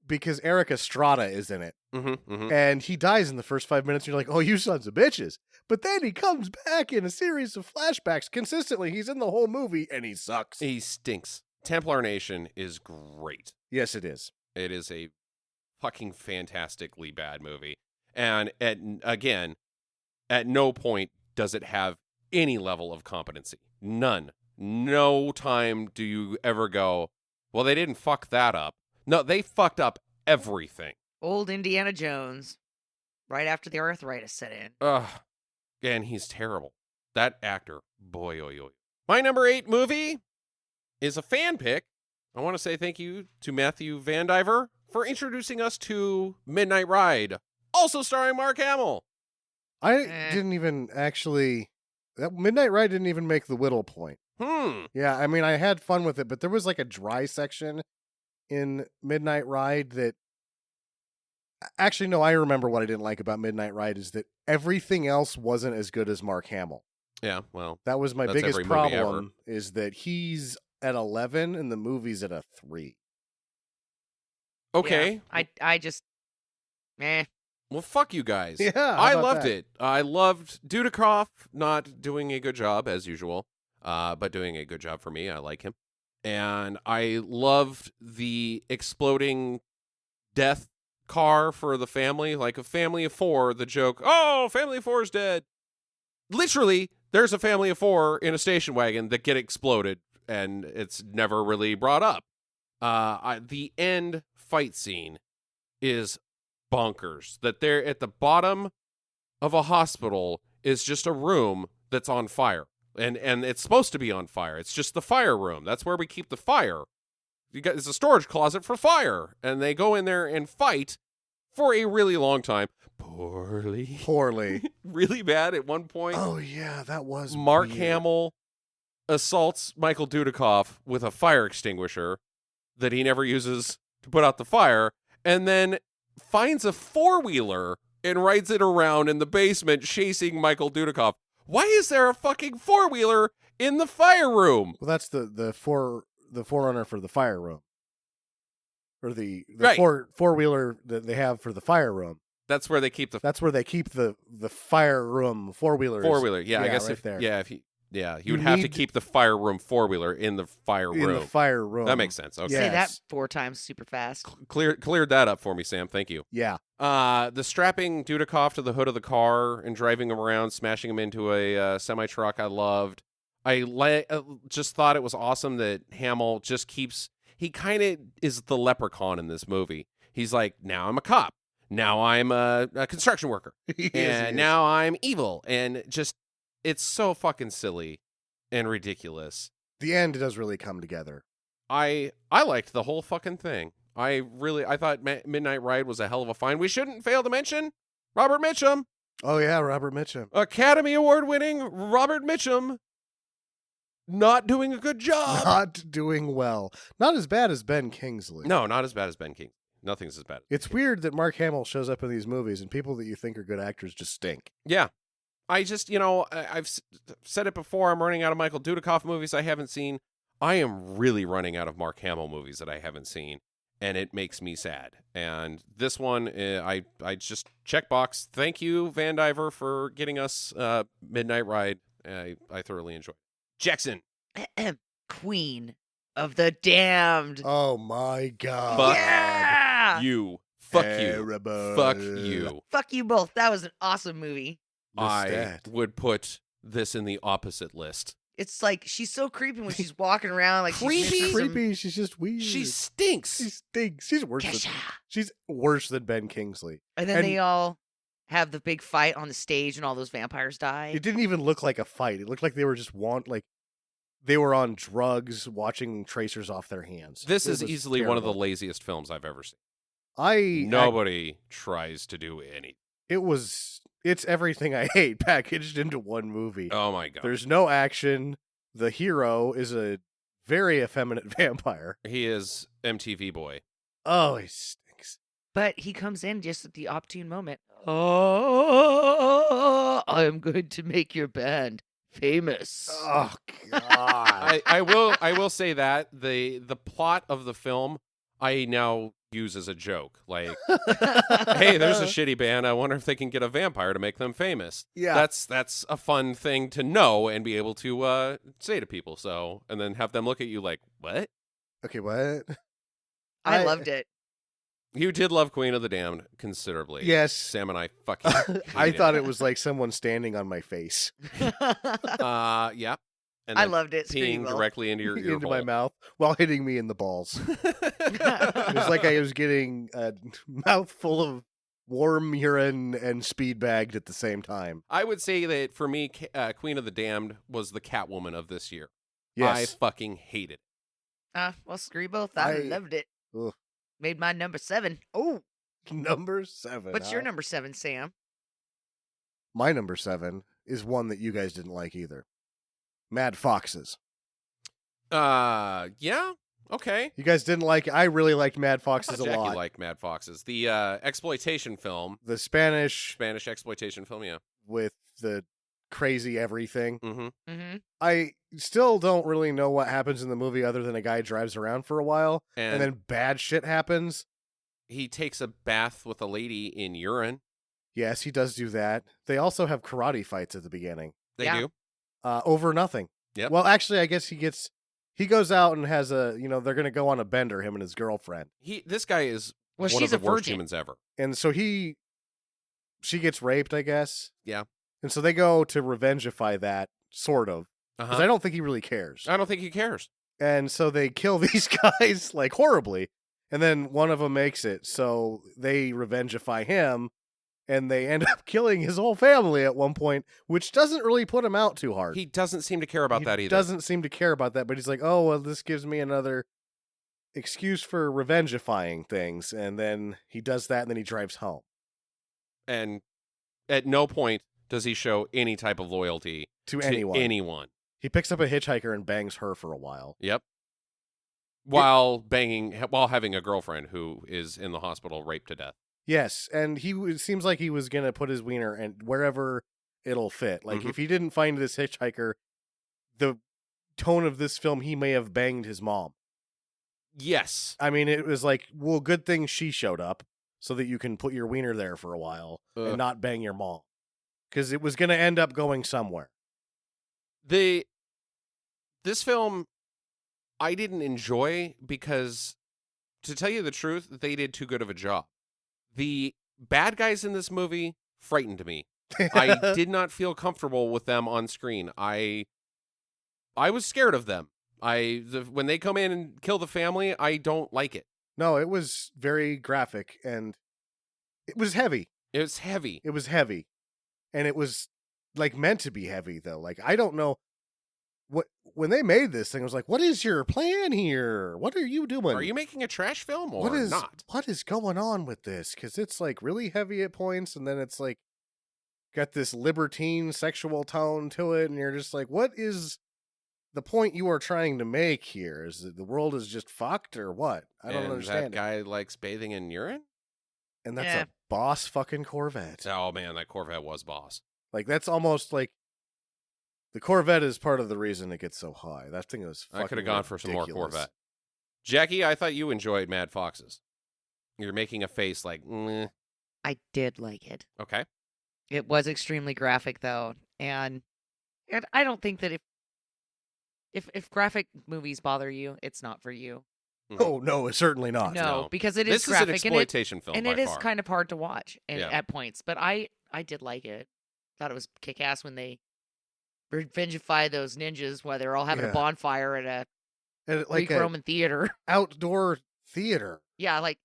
because Eric Estrada is in it. Mm-hmm. And he dies in the first 5 minutes. And you're like, oh, you sons of bitches. But then he comes back in a series of flashbacks consistently. He's in the whole movie and he sucks. He stinks. Templar Nation is great. Yes, it is. It is a fucking fantastically bad movie. And at no point does it have any level of competency. None. No time do you ever go, well, they didn't fuck that up. No, they fucked up everything. Old Indiana Jones. Right after the arthritis set in. Ugh. And he's terrible. That actor, boy, oy, oy. My number 8 movie is a fan pick. I want to say thank you to Matthew Vandiver for introducing us to Midnight Ride, also starring Mark Hamill. I didn't even actually... That Midnight Ride didn't even make the Whittle point. Yeah, I mean, I had fun with it, but there was like a dry section in Midnight Ride that... Actually, no, I remember what I didn't like about Midnight Ride is that everything else wasn't as good as Mark Hamill. Yeah, well, That was my That's biggest every movie problem, is that he's at 11 and the movie's at a 3. okay. Yeah, I just... Meh. Well, fuck you guys. Yeah, how I about loved that? it. I loved Dudikoff not doing a good job, as usual, but doing a good job for me. I like him. And I loved the exploding death car for the family. Like a family of 4, the joke, oh, family of 4 is dead. Literally, there's a family of 4 in a station wagon that get exploded, and it's never really brought up. The end fight scene is bonkers. That they're at the bottom of a hospital is just a room that's on fire. And it's supposed to be on fire. It's just the fire room. That's where we keep the fire. It's a storage closet for fire. And they go in there and fight for a really long time. Poorly. Really bad at one point. Oh, yeah, that was Mark weird. Hamill assaults Michael Dudikoff with a fire extinguisher that he never uses to put out the fire, and then finds a 4-wheeler and rides it around in the basement chasing Michael Dudikoff. Why is there a fucking 4-wheeler in the fire room? Well, that's the forerunner for the fire room. Or the Right. four-wheeler that they have for the fire room. That's where they keep the That's where they keep the fire room four-wheelers. 4-wheeler. Yeah, I guess right there. you You would have to need- keep the fire room 4-wheeler in the fire In room. the fire room. That makes sense. Okay. Say that Yes. 4 times super fast. Cleared that up for me, Sam. Thank you. Yeah. The strapping Dudikoff to the hood of the car and driving him around, smashing him into a semi-truck, I loved. I just thought it was awesome that Hamill just keeps... He kind of is the leprechaun in this movie. He's like, now I'm a cop. Now I'm a construction worker. He is, And he is. now I'm evil. And just, it's so fucking silly and ridiculous. The end does really come together. I liked the whole fucking thing. I thought Midnight Ride was a hell of a find. We shouldn't fail to mention Robert Mitchum, Oh, yeah, Robert Mitchum. Academy Award winning Robert Mitchum, not doing a good job. Not doing well. Not as bad as Ben Kingsley. No, not as bad as Ben King. Nothing's as bad. It's weird that Mark Hamill shows up in these movies and people that you think are good actors just stink. Yeah. I just, I've said it before. I'm running out of Michael Dudikoff movies I haven't seen. I am really running out of Mark Hamill movies that I haven't seen. and it makes me sad. And this one, I just checkbox. Thank you, Van Diver, for getting us Midnight Ride. I thoroughly enjoyed it. Jackson. Queen of the Damned. Oh my god. Fuck Yeah! you. Fuck you. Terrible. Fuck you. Fuck you both. That was an awesome movie. I Stat. would put this in the opposite list. It's like she's so creepy when she's walking around like Creepy? she's missing some- Creepy. She's just weird. She stinks. She stinks. She's worse. Kesha. She's worse than Ben Kingsley. And then And- they all have the big fight on the stage and all those vampires die. It didn't even look like a fight. It looked like they were just they were on drugs, watching tracers off their hands. This It is was easily one of the terrible. laziest films I've ever seen. Nobody. Tries to do anything. It's everything I hate packaged into one movie. Oh my god. There's no action. The hero is a very effeminate vampire. He is MTV boy. Oh, he stinks. But he comes in just at the opportune moment. Oh, I am going to make your band famous. Oh god. I will say that the plot of the film I now use as a joke. Like, hey, there's a shitty band. I wonder if they can get a vampire to make them famous. Yeah. That's a fun thing to know and be able to say to people. So, and then have them look at you like, what? Okay, what? I loved it. You did love Queen of the Damned considerably. Yes. Sam and I fucking I hated thought it was like someone standing on my face. yeah. And I then loved it. peeing Screamo. directly into your ear into hole. my mouth while hitting me in the balls. It was like I was getting a mouthful of warm urine and speed bagged at the same time. I would say that for me, Queen of the Damned was the Catwoman of this year. Yes. I fucking hated it. Well, screw you both. I I- loved it. Ugh. Made my number 7. Oh, Number 7. what's your huh? number 7, Sam? My number 7 is one that you guys didn't like either. Mad Foxes. Yeah, okay. You guys didn't like it. I really liked Mad Foxes a Jackie lot. liked Mad Foxes. The exploitation film, The Spanish Spanish exploitation film, yeah. with the crazy everything. Mm-hmm. Mm-hmm. I still don't really know what happens in the movie other than a guy drives around for a while And, and then bad shit happens. he takes a bath with a lady in urine. Yes, he does do that. They also have karate fights at the beginning. They Yeah. do. Over nothing. Yep. Well, actually, I guess he goes out and has they're going to go on a bender, him and his girlfriend. This guy is Well, one of she's the a worst virgin. humans ever. And so she gets raped, I guess. Yeah. And so they go to revengify that, sort of. Because Uh-huh. I don't think he really cares. I don't think he cares. And so they kill these guys, like, horribly. And then one of them makes it. So they revengify him. And they end up killing his whole family at one point, which doesn't really put him out too hard. He doesn't seem to care about He that either. doesn't seem to care about that, but he's like, oh, well, this gives me another excuse for revengifying things. And then he does that, and then he drives home. And at no point does he show any type of loyalty To to anyone. He picks up a hitchhiker and bangs her for a while. Yep. While having a girlfriend who is in the hospital raped to death. Yes, and it seems like he was going to put his wiener and wherever it'll fit. Like, Mhm. if he didn't find this hitchhiker, the tone of this film, he may have banged his mom. Yes. I mean, it was like, well, good thing she showed up so that you can put your wiener there for a while Ugh. and not bang your mom. Because it was going to end up going somewhere. This film I didn't enjoy because, to tell you the truth, they did too good of a job. The bad guys in this movie frightened me. I did not feel comfortable with them on screen. I was scared of them. When they come in and kill the family, I don't like it. No, it was very graphic and it was heavy. It's heavy. It was heavy. And it was like meant to be heavy though. Like, I don't know when they made this thing, I was like, what is your plan here? What are you doing? Are you making a trash film or what is not? What is going on with this? Because it's like really heavy at points, and then it's like got this libertine sexual tone to it, and you're just like, what is the point you are trying to make here? Is it the world is just fucked or what? I don't And understand. that guy likes bathing in urine? And that's Yeah. a boss fucking Corvette. Oh man, that Corvette was boss. Like, that's almost like the Corvette is part of the reason it gets so high. That thing was fucking I could have gone for some more ridiculous. Corvette. Jackie, I thought you enjoyed Mad Foxes. You're making a face like, "Meh." I did like it. Okay. It was extremely graphic though, and I don't think that if graphic movies bother you, it's not for you. Oh no, it's certainly not. No, no. because it is This is an graphic exploitation film and by it is far. kind of hard to watch Yeah. at points. But I did like it. Thought it was kick ass when they revengify those ninjas while they're all having Yeah. a bonfire at a And like Greek Roman theater. outdoor theater. Yeah, like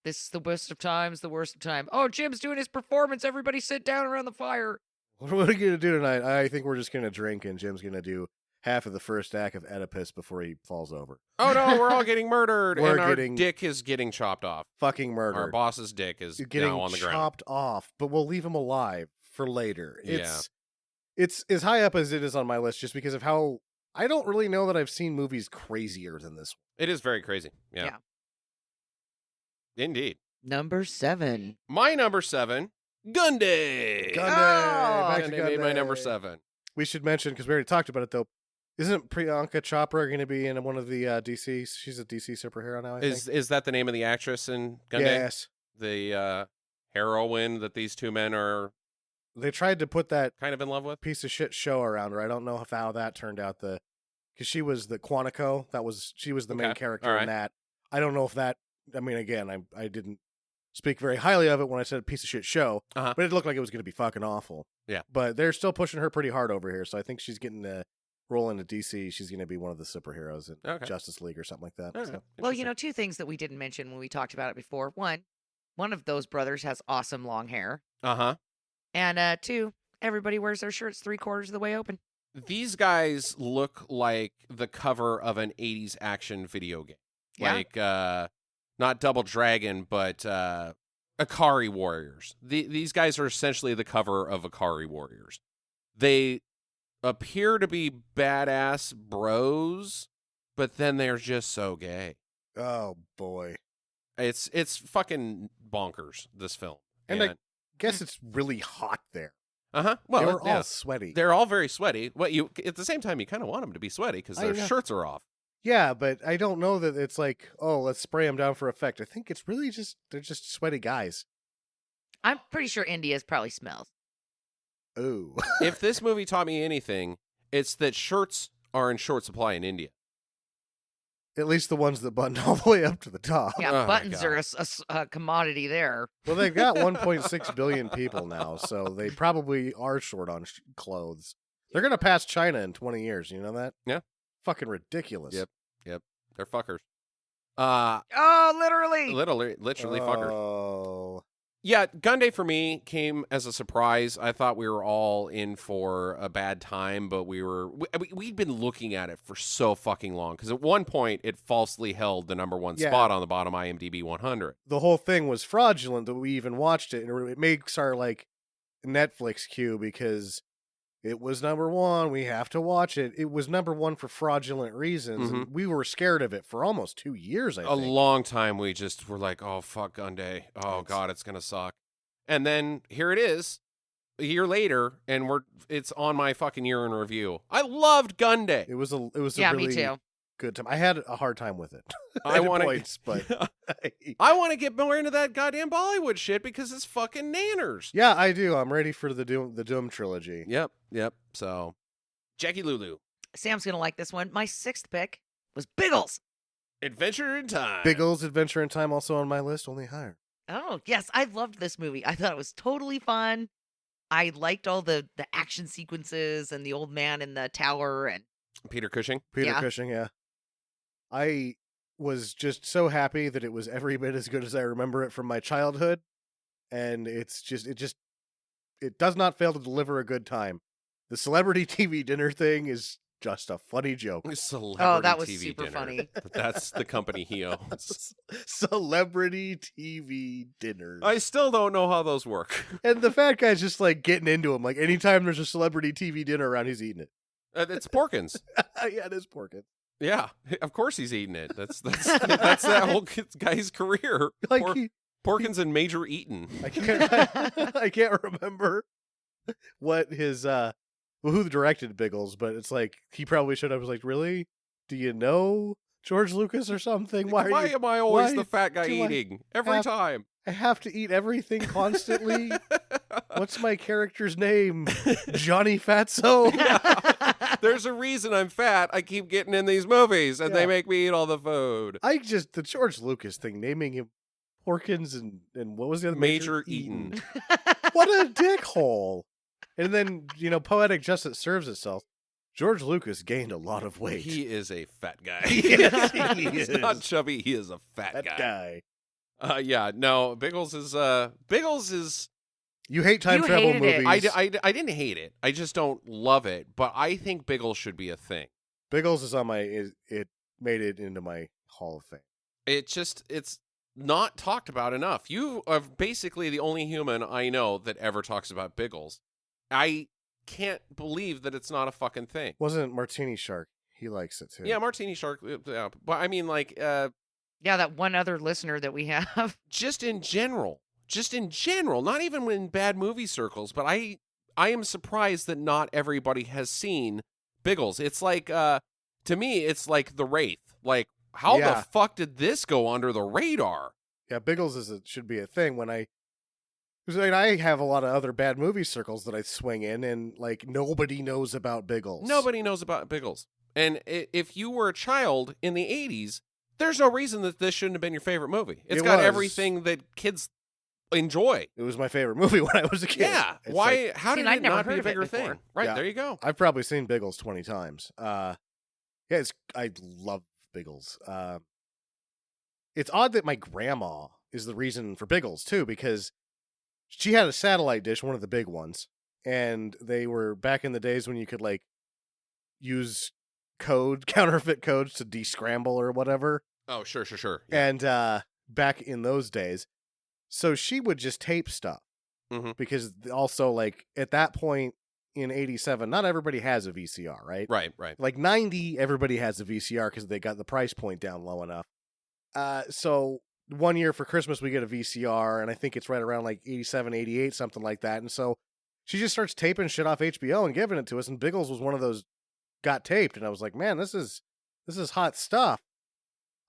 this is the worst of times, the worst of time. Oh, Jim's doing his performance. Everybody sit down around the fire. What are we gonna do tonight? I think we're just gonna drink, and Jim's gonna do half of the first act of Oedipus before he falls over. Oh no, we're all getting murdered, We're and our getting- dick is getting chopped off. Fucking Our murdered. boss's dick is You're getting now on the ground. chopped off, but we'll leave him alive for later. Yeah. It's as high up as it is on my list just because of how I don't really know that I've seen movies crazier than this one. It is very crazy. Yeah. Indeed. Number 7. My number 7, Gunday. Gunday! Oh! Back to Gunday made my number Gunday. 7. We should mention, because we already talked about it though, isn't Priyanka Chopra going to be in one of the DC? She's a DC superhero now, I think. Is that the name of the actress in Gunday? Yes. The heroine that these two men are They tried to put that kind of in love with? piece of shit show around her. I don't know how that turned out. Because she was the Quantico. She was the main Okay. character All right. in that. I don't know if that. I mean, again, I didn't speak very highly of it when I said piece of shit show, Uh-huh. but it looked like it was going to be fucking awful. Yeah. But they're still pushing her pretty hard over here, so I think she's getting a role into DC. She's going to be one of the superheroes in Okay. Justice League or something like that. All right. So. Well, you know, two things that we didn't mention when we talked about it before. One of those brothers has awesome long hair. Uh-huh. And two, everybody wears their shirts 3/4 of the way open. These guys look like the cover of an 80s action video game. Yeah. Like, not Double Dragon, but Akari Warriors. These guys are essentially the cover of Akari Warriors. They appear to be badass bros, but then they're just so gay. Oh boy. It's fucking bonkers, this film. And I guess it's really hot there. Uh-huh. They Well, were yeah. all sweaty. They're all very sweaty. What you at the same time, you kind of want them to be sweaty because I their know. shirts are off. Yeah, but I don't know that it's like, oh, let's spray them down for effect. I think it's really they're just sweaty guys. I'm pretty sure India's probably smells. Ooh. If this movie taught me anything, it's that shirts are in short supply in India. At least the ones that button all the way up to the top. Yeah, Oh my buttons are God. a commodity there. Well, they've got 1.6 billion people now, so they probably are short on clothes. They're going to pass China in 20 years. You know that? Yeah. Fucking ridiculous. Yep. They're fuckers. Oh, literally. Literally fuckers. Oh. Yeah, Gunday for me came as a surprise. I thought we were all in for a bad time, but we'd been looking at it for so fucking long because at one point it falsely held the number 1 Yeah. spot on the bottom IMDb 100. The whole thing was fraudulent that we even watched it, and it makes our like Netflix queue because it was number 1. We have to watch it. It was number 1 for fraudulent reasons. And we were scared of it for almost 2 years. I A think. long time we just were like, oh, fuck Gunday. Oh, God, it's going to suck. And then here it is, a year later, and it's on my fucking year in review. I loved Gunday. It was a Yeah, really me too. good time. I had a hard time with it. I at want points, but I want to get more into that goddamn Bollywood shit because it's fucking nanners. yeah, I do. I'm ready for the Doom trilogy. Yep. So, Jackie Lulu, Sam's going to like this one. My 6th pick was Biggles. Adventure in Time. Biggles Adventure in Time also on my list, only higher. Oh, yes. I loved this movie. I thought it was totally fun. I liked all the action sequences and the old man in the tower. And Peter Cushing. Peter Yeah. Cushing, yeah. I was just so happy that it was every bit as good as I remember it from my childhood, and it does not fail to deliver a good time. The celebrity TV dinner thing is just a funny joke. Celebrity that was TV super dinner. funny. That's the company he owns. Celebrity TV dinners. I still don't know how those work. And the fat guy's just like getting into him. Like anytime there's a celebrity TV dinner around, he's eating it. It's Porkins. Yeah, it is Porkins. Yeah, of course he's eating it. That's that whole guy's career. Like he, Porkins and Major Eaton. I can't remember what his who directed Biggles, but it's like he probably should have was like, really? Do you know George Lucas or something? Why am I always why the fat guy do I eating every have- time? I have to eat everything constantly? What's my character's name? Johnny Fatso? There's a reason I'm fat. I keep getting in these movies, and they Yeah. make me eat all the food. The George Lucas thing, naming him Porkins and what was the other Major Eaton. What a dickhole. And then, poetic justice serves itself. George Lucas gained a lot of weight. He is a fat guy. Yes, he He's is. not chubby. He is a fat That guy. Yeah, no, Biggles is You hate time You travel hated it. movies. I didn't hate it. I just don't love it. But I think Biggles should be a thing. Biggles is on it made it into my Hall of Fame. It's not talked about enough. You are basically the only human I know that ever talks about Biggles. I can't believe that it's not a fucking thing. Wasn't Martini Shark? He likes it too. Yeah, Martini Shark. Yeah, but I mean, like, Yeah, that one other listener that we have. just in general, not even in bad movie circles, but I am surprised that not everybody has seen Biggles. It's like, to me, it's like The Wraith. Like, how Yeah. the fuck did this go under the radar? Yeah, Biggles should be a thing. Because I have a lot of other bad movie circles that I swing in, and like nobody knows about Biggles. Nobody knows about Biggles. And if you were a child in the 80s, there's no reason that this shouldn't have been your favorite movie. It's It got was. everything that kids enjoy. It was my favorite movie when I was a kid. Yeah. It's Why? like, How See, did and I'd it never not be heard a of it bigger before. thing? Right, Yeah. there you go. I've probably seen Biggles 20 times. I love Biggles. It's odd that my grandma is the reason for Biggles too, because she had a satellite dish, one of the big ones, and they were back in the days when you could like use counterfeit codes to descramble or whatever. Oh, sure. Yeah. And back in those days, so she would just tape stuff Mhm. because also like at that point in '87, not everybody has a VCR, right? Right. Like 90, everybody has a VCR because they got the price point down low enough. So one year for Christmas, we get a VCR, and I think it's right around like 87, 88, something like that. And so she just starts taping shit off HBO and giving it to us. And Biggles was one of those got taped. And I was like, man, this is hot stuff.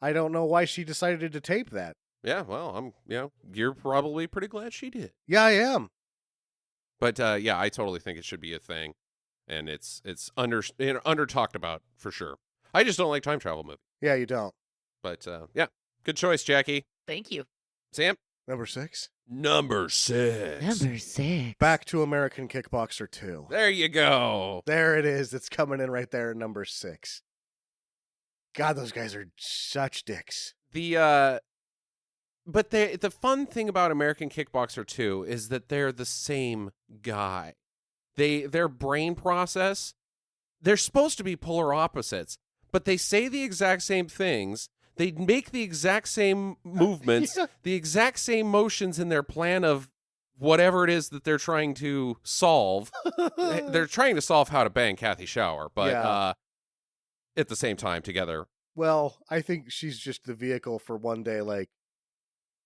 I don't know why she decided to tape that. Yeah, well, you're probably pretty glad she did. Yeah, I am. But yeah, I totally think it should be a thing, and it's under talked about for sure. I just don't like time travel movies. Yeah, you don't. But yeah, good choice, Jackie. Thank you. Sam, Number 6. number 6. 6. Back to American Kickboxer 2. There you go. There it is. It's coming in right there at number 6. God, those guys are such dicks. But the fun thing about American Kickboxer 2 is that they're the same guy. Their brain process, they're supposed to be polar opposites, but they say the exact same things. They make the exact same movements, Yeah. the exact same motions in their plan of whatever it is that they're trying to solve. They're trying to solve how to bang Kathy Shower, but Yeah. at the same time together. Well, I think she's just the vehicle for one day, like,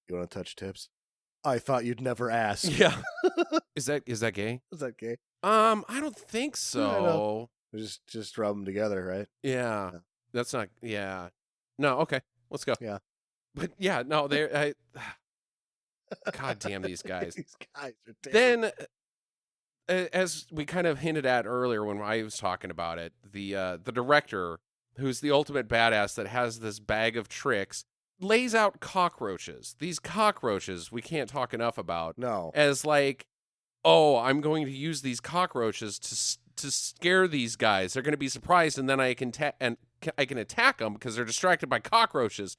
you want to touch tips? I thought you'd never ask. Yeah. Is that gay? Is that gay? I don't think I so. Just rub them together, right? Yeah. Yeah. That's not, yeah. No, okay. Let's go. Yeah. But yeah, no, God damn these guys. These guys are terrible. Then, as we kind of hinted at earlier when I was talking about it, the director, who's the ultimate badass that has this bag of tricks, lays out cockroaches. These cockroaches we can't talk enough about No. as like, oh, I'm going to use these cockroaches to scare these guys. They're going to be surprised, and then I can attack them because they're distracted by cockroaches.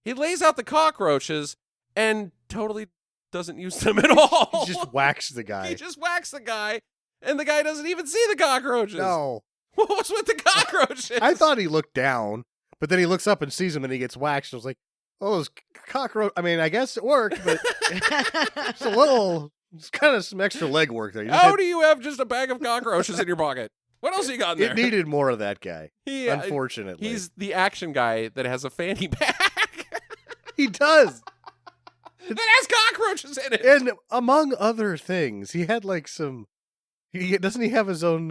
He lays out the cockroaches and totally doesn't use them at all. He just whacks the guy. He just whacks the guy, and the guy doesn't even see the cockroaches. No. What was with the cockroaches? I thought he looked down, but then he looks up and sees him and he gets whacked. I was like, oh, those cockroach. I mean, I guess it worked, but it's a little, it's kind of some extra leg work there. You just How had- do you have just a bag of cockroaches in your pocket? What else you got in there? it needed more of that guy, He, unfortunately. he's the action guy that has a fanny pack He does. that has cockroaches in it. And among other things, he had like doesn't he have his own,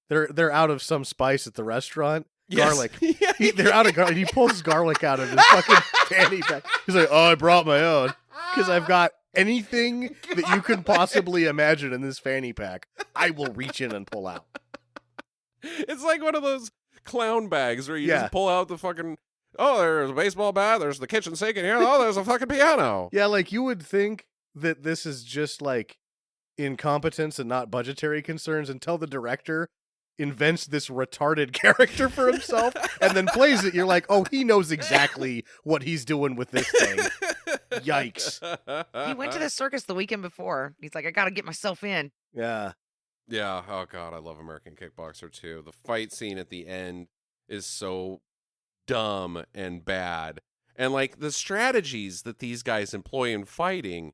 they're out of some spice at the restaurant, Yes. garlic. Yeah, They're out of garlic. He pulls garlic out of his fucking fanny pack. He's like, "Oh, I brought my own because I've got anything that you can possibly imagine in this fanny pack. I will reach in and pull out." It's like one of those clown bags where you Yeah. just pull out the fucking, oh, there's a baseball bat, there's the kitchen sink in here, oh, there's a fucking piano. Yeah, like you would think that this is just like incompetence and not budgetary concerns until the director invents this retarded character for himself and then plays it. You're like, oh, he knows exactly what he's doing with this thing. Yikes. He went to the circus the weekend before. He's like, I got to get myself in. Yeah. Yeah, oh god, I love American Kickboxer too. The fight scene at the end is so dumb and bad. And like the strategies that these guys employ in fighting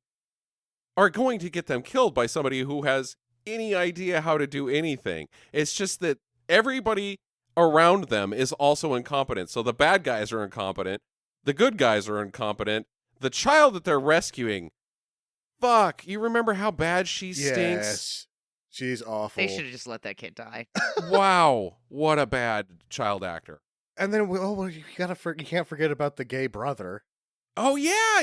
are going to get them killed by somebody who has any idea how to do anything. It's just that everybody around them is also incompetent. So the bad guys are incompetent, the good guys are incompetent, the child that they're rescuing, fuck, you remember how bad she stinks? Yes. She's awful. They should have just let that kid die. Wow, what a bad child actor. And then, you can't forget about the gay brother. Oh yeah.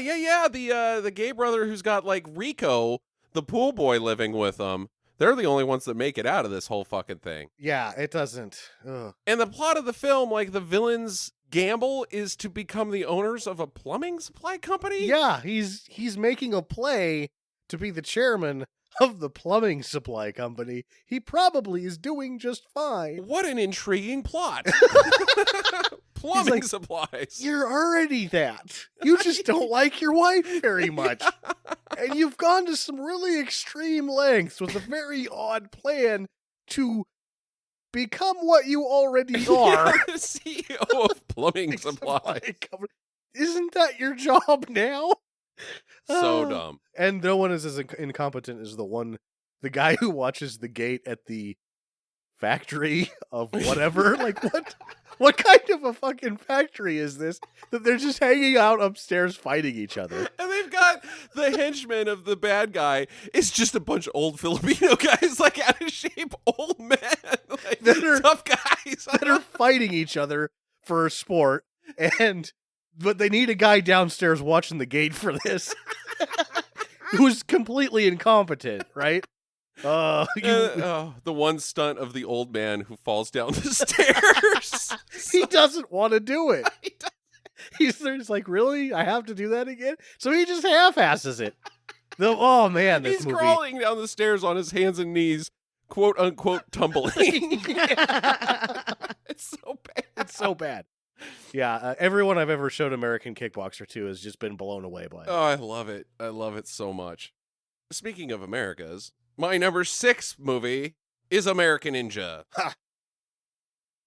The gay brother who's got like Rico, the pool boy, living with them. They're the only ones that make it out of this whole fucking thing. Yeah, it doesn't. Ugh. And the plot of the film, like the villain's gamble is to become the owners of a plumbing supply company. Yeah, he's making a play to be the chairman of the plumbing supply company. He probably is doing just fine. What an intriguing plot. Plumbing like, supplies. You're already that. You just don't like your wife very much. And you've gone to some really extreme lengths with a very odd plan to become what you already are. CEO of plumbing supplies. Isn't that your job now? So dumb. And no one is as incompetent as the guy who watches the gate at the factory of whatever. Like, what kind of a fucking factory is this that they're just hanging out upstairs fighting each other? And they've got the henchman of the bad guy is just a bunch of old Filipino guys, like out of shape old men, like That are- tough guys That are fighting each other for sport, but they need a guy downstairs watching the gate for this, who's completely incompetent, right? the one stunt of the old man who falls down the stairs. He doesn't want to do it. He's like, really? I have to do that again? So he just half-asses it. Oh man, this He's movie. crawling down the stairs on his hands and knees, quote unquote tumbling. It's so bad. It's so bad. Yeah, everyone I've ever showed American Kickboxer to has just been blown away by it. Oh, I love it. I love it so much. Speaking of Americas, my number 6 movie is American Ninja.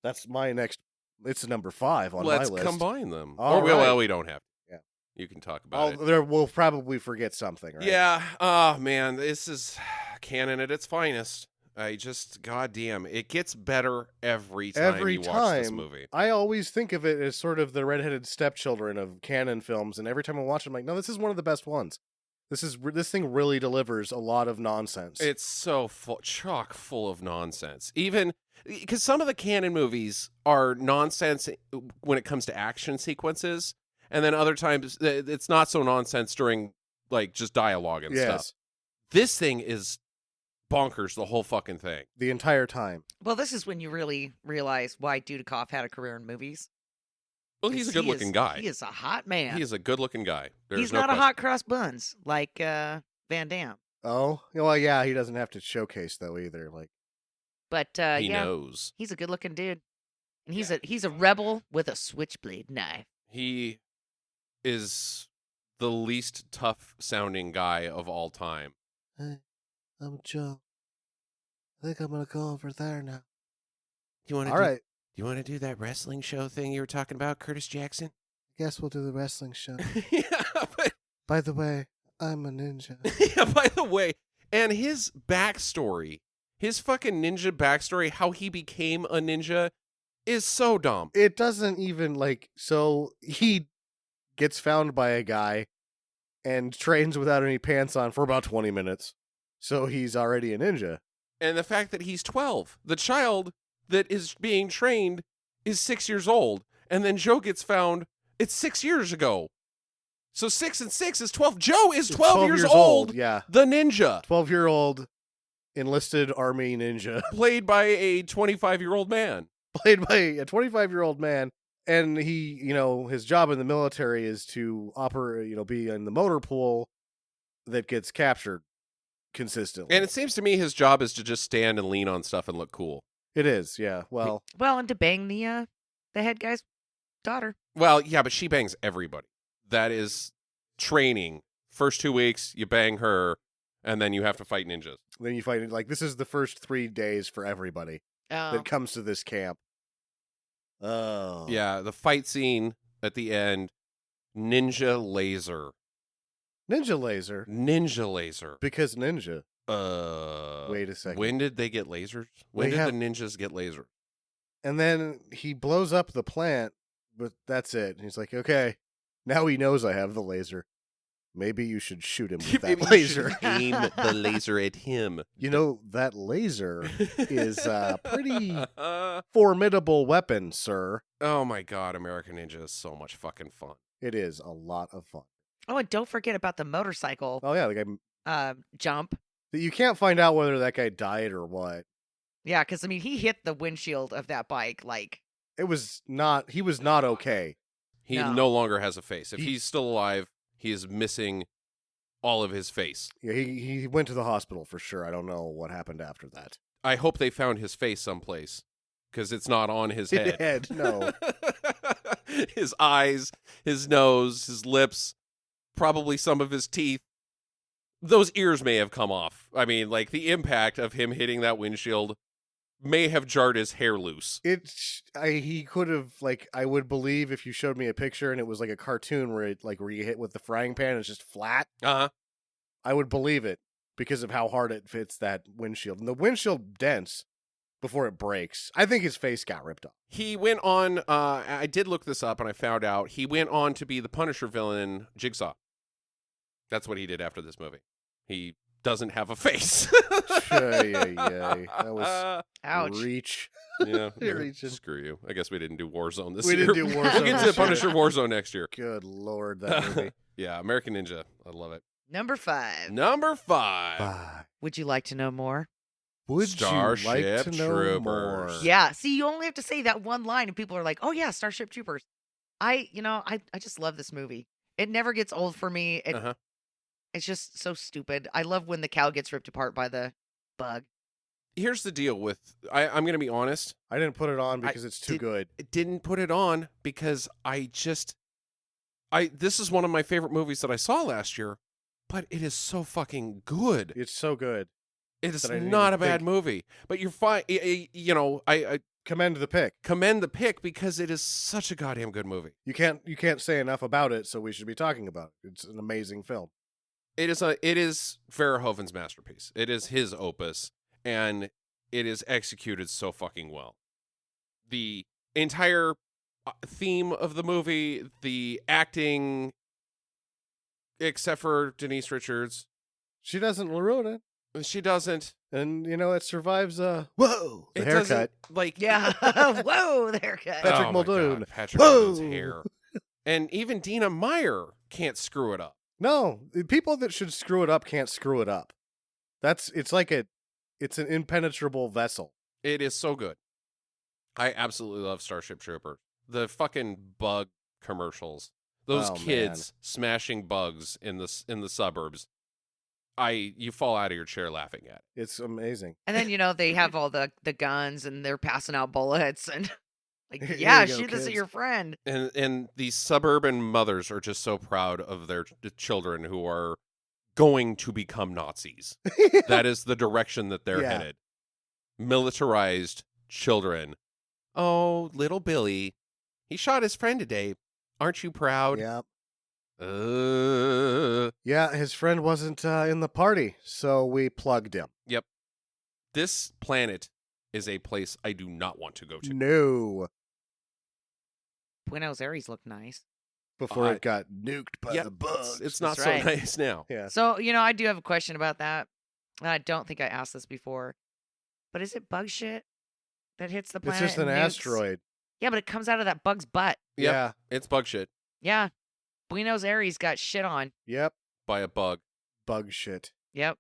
That's my next. It's number 5 on Let's my list. combine them. All right. Well, we don't have to. Yeah. You can talk about it. We'll probably forget something, right? Yeah. Oh, man. This is canon at its finest. Goddamn, it gets better every time you watch this movie. I always think of it as sort of the redheaded stepchildren of canon films, and every time I watch it, I'm like, no, this is one of the best ones. This thing really delivers a lot of nonsense. It's so chock full of nonsense. Even because some of the canon movies are nonsense when it comes to action sequences, and then other times it's not so nonsense during like just dialogue and stuff. This thing is bonkers the whole fucking thing. The entire time. Well, this is when you really realize why Dudikoff had a career in movies. Well, he's a good-looking guy. He is a hot man. He is a good-looking guy. He's not a hot cross buns like Van Damme. Oh, well, yeah, he doesn't have to showcase though either. Like, But He yeah, knows. he's a good-looking dude, and he's a rebel with a switchblade knife. He is the least tough-sounding guy of all time. hey, I'm Joe. I think I'm gonna go over there now. You want All right, You want to do that wrestling show thing you were talking about, Curtis Jackson? guess we'll do the wrestling show. Yeah, but By the way, I'm a ninja. yeah, by the way, and his backstory, his fucking ninja backstory, how he became a ninja, is so dumb. It doesn't even so he gets found by a guy and trains without any pants on for about 20 minutes. So he's already a ninja. And the fact that he's 12, the child that is being trained is 6 years old, and then Joe gets found. It's 6 years ago. So 6 and 6 is 12. Joe is 12 years old. Yeah. The ninja. 12-year-old enlisted army ninja. Played by a 25-year-old man. Played by a 25-year-old man. And he, his job in the military is to operate, be in the motor pool that gets captured consistently. And it seems to me his job is to just stand and lean on stuff and look cool. It is, yeah. Well, and to bang the head guy's daughter. Well, yeah, but she bangs everybody. That is training. First 2 weeks, you bang her, and then you have to fight ninjas. then you find this is the first 3 days for everybody that comes to this camp. Oh. Yeah, the fight scene at the end, ninja laser. Ninja laser? Ninja laser. Because ninja. Wait a second. When did they get lasers? When did the ninjas get laser? And then he blows up the plant, but that's it. And he's like, okay, now he knows I have the laser. Maybe you should shoot him with that laser. Aim the laser at him. That laser is a pretty formidable weapon, sir. Oh my god, American Ninja is so much fucking fun. It is a lot of fun. Oh, and don't forget about the motorcycle Oh, yeah, the guy. jump. You can't find out whether that guy died or what. Yeah, because, he hit the windshield of that bike, He was not okay. He No. no longer has a face. If He- he's still alive, he is missing all of his face. Yeah, he went to the hospital for sure. I don't know what happened after that. I hope they found his face someplace, because it's not on his head. No. His eyes, his nose, his lips, probably some of his teeth. Those ears may have come off. I mean, the impact of him hitting that windshield may have jarred his hair loose. He could have, I would believe if you showed me a picture and it was like a cartoon where where you hit with the frying pan and it's just flat. Uh-huh. I would believe it because of how hard it fits that windshield. And the windshield dents before it breaks. I think his face got ripped off. He went on, I did look this up and I found out, he went on to be the Punisher villain, Jigsaw. That's what he did after this movie. He doesn't have a face. That was ouch. reach. Yeah, You're reaching. screw you. I guess we didn't do Warzone this We year. didn't do We'll Warzone get to this year. Punisher Warzone next year. Good Lord, that movie. Yeah, American Ninja. I love it. Number 5. Number 5. Bye. Would you like to know more? Would Starship you like to know Troopers. more? Yeah. See, you only have to say that one line, and people are like, "Oh yeah, Starship Troopers." I just love this movie. It never gets old for me. Uh-huh. It's just so stupid. I love when the cow gets ripped apart by the bug. Here's the deal with, I'm going to be honest. I didn't put it on because it's too good. I didn't put it on because this is one of my favorite movies that I saw last year, but it is so fucking good. It's so good. It is that I didn't not even a bad think- movie, but you're fine. I Commend the pick. commend the pick because it is such a goddamn good movie. You can't say enough about it, so we should be talking about it. It's an amazing film. It is Verhoeven's masterpiece. It is his opus, and it is executed so fucking well. The entire theme of the movie, the acting, except for Denise Richards, She doesn't ruin it. she doesn't. And, it survives, whoa, the It haircut. doesn't, Yeah. Whoa, the haircut. Patrick oh my Muldoon. God, Patrick Whoa. Muldoon's hair. And even Dina Meyer can't screw it up. No, the people that should screw it up can't screw it up. It's an impenetrable vessel. It is so good. I absolutely love Starship Troopers. The fucking bug commercials. Those Oh, kids smashing bugs in the suburbs. You fall out of your chair laughing at. It's amazing. And then, they have all the guns and they're passing out bullets and Here yeah, you go, shoot this at kids. your friend. And these suburban mothers are just so proud of their children who are going to become Nazis. That is the direction that they're Yeah. headed. Militarized children. Oh, little Billy. He shot his friend today. Aren't you proud? Yeah. Uh, Yeah, his friend wasn't in the party, so we plugged him. this planet is a place I do not want to go to. No. Buenos Aires look nice. Before it got nuked by Yeah, the bugs. it's not That's so right. nice now. Yeah. So, I do have a question about that. I don't think I asked this before. But is it bug shit that hits the It's planet? just an and nukes? asteroid. Yeah, but it comes out of that bug's butt. Yep. Yeah. It's bug shit Yeah. Buenos Aires got shit on. Yep. by a bug. Bug shit. Yep.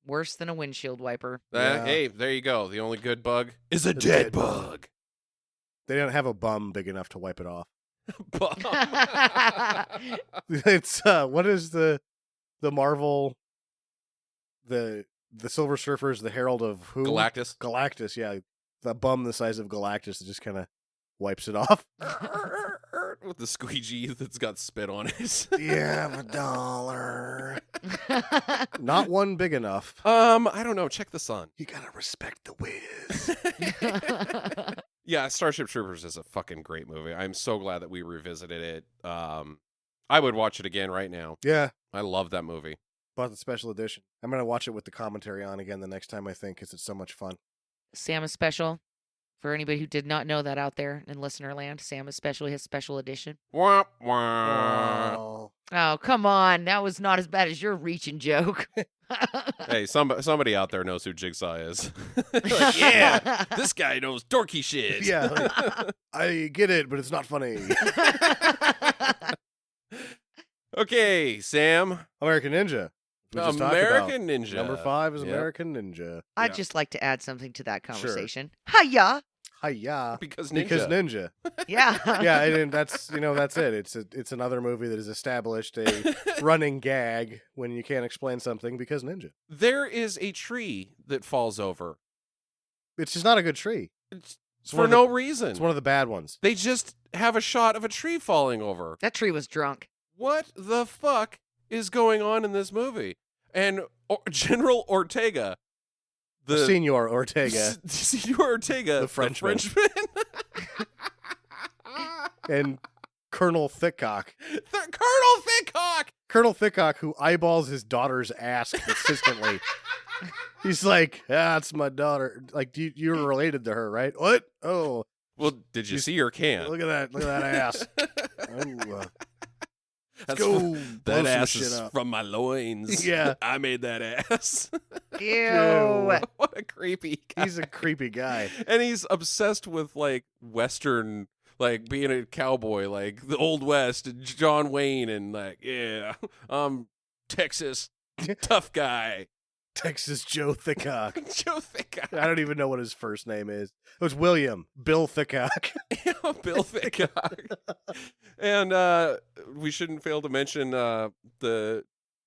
Worse than a windshield wiper. Yeah. Hey, there you go. The only good bug is a The dead dead bug. They don't have a bum big enough to wipe it off. Bum. It's what is the Marvel the Silver Surfer's the Herald of who? Galactus. Galactus, yeah. The bum the size of Galactus that just kind of wipes it off. With the squeegee that's got spit on it. Yeah, $1. Not one big enough. I don't know. Check the sun. You gotta respect the whiz. Yeah, Starship Troopers is a fucking great movie. I'm so glad that we revisited it. I would watch it again right now. Yeah, I love that movie. bought the special edition. I'm gonna watch it with the commentary on again the next time I think, because it's so much fun. Sam is special. For anybody who did not know that out there in listener land, Sam is special. His special edition. Wah, wah. Oh. Oh, come on. That was not as bad as your reaching joke. Hey, somebody out there knows who Jigsaw is. Like, yeah, this guy knows dorky shit. Yeah, like, I get it, but it's not funny. Okay, Sam. American Ninja. We just talked about. American Ninja. Number 5 is Yep. American Ninja. I'd Yeah. just like to add something to that Sure. conversation. Hiya! Hiya. Because Ninja. Because Ninja. Yeah. Yeah, and that's that's it. It's another movie that has established a running gag when you can't explain something because Ninja. There is a tree that falls over. It's just not a good tree. It's one for of the- no reason. It's one of the bad ones. They just have a shot of a tree falling over. That tree was drunk. What the fuck is going on in this movie? And General Ortega, the Senor Ortega Senor Ortega, The Frenchman. Frenchman. and Colonel Thickcock. Colonel Thickcock. Colonel Thickcock, who eyeballs his daughter's ass consistently. He's like, that's my daughter. Like, you're related to her, right? What? Oh, Well, did you see her can? look at that. Look at that ass. Ooh, That's go fu- blow that some ass shit is up. from my loins. Yeah. I made that ass. Ew. What a creepy guy. He's a creepy guy. And he's obsessed with like Western, like being a cowboy, like the Old West and John Wayne, and like, yeah, Texas tough guy. Texas Joe Thickcock. Joe Thickcock. I don't even know what his first name is. It was William Bill Thickcock. Bill Thickcock. And we shouldn't fail to mention the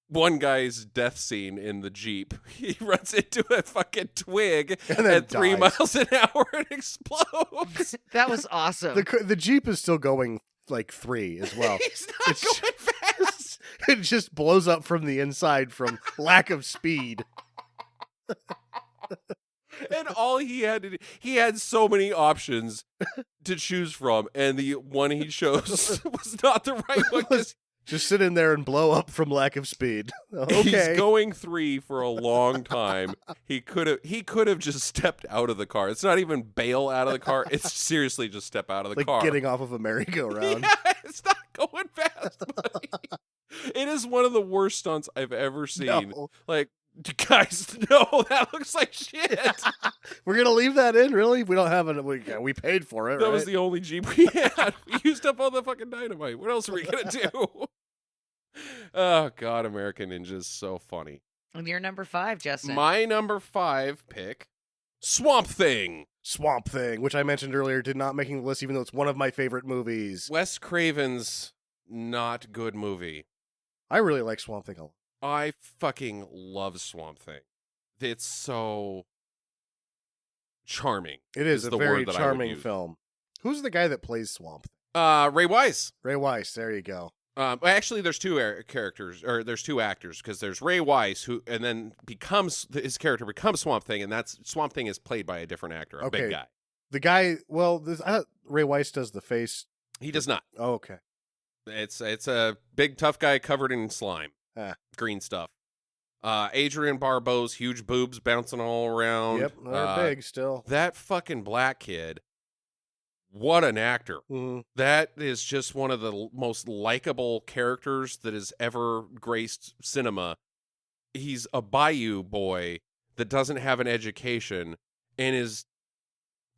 one guy's death scene in the Jeep. He runs into a fucking twig And then at 3 dies. miles an hour and explodes. That was awesome. The Jeep is still going like 3 as well. He's not It's- going fast. It just blows up from the inside from lack of speed. And all he had to do, he had so many options to choose from, and the one he chose was not the right one. 'Cause Just sit in there and blow up from lack of speed. Okay. he's going 3 for a long time. He could have just stepped out of the car. It's not even bail out of the car. It's seriously just step out of the like car. getting off of a merry-go-round. Yeah, it's not going fast, buddy. It is one of the worst stunts I've ever seen. No. Like, guys, no, that looks like shit. We're gonna leave that in, really? We don't have it. We paid for it, That right? was the only Jeep we had. We used up all the fucking dynamite. What else are we gonna do? Oh God, American Ninja is so funny. And you're number 5, Justin. My number 5 pick, Swamp Thing. Swamp Thing, which I mentioned earlier, did not making the list, even though it's one of my favorite movies. Wes Craven's not good movie. I really like Swamp Thing a lot. I fucking love Swamp Thing. It's so charming. It is a the very word that I would charming use. film. Who's the guy that plays Swamp Thing? Ray Wise. Ray Weiss. There you go. Actually, there's two characters, or there's two actors, because there's Ray Wise, who, and then his character becomes Swamp Thing, and that's Swamp Thing is played by a different actor, a big Okay. guy. The guy. Well, I thought Ray Weiss does the face. He does not. Oh, okay. It's a big tough guy covered in slime, Ah. green stuff. Adrian Barbeau's huge boobs bouncing all around. Yep, they're big still. That fucking black kid. What an actor. Mhm. That is just one of the most likable characters that has ever graced cinema. He's a bayou boy that doesn't have an education and is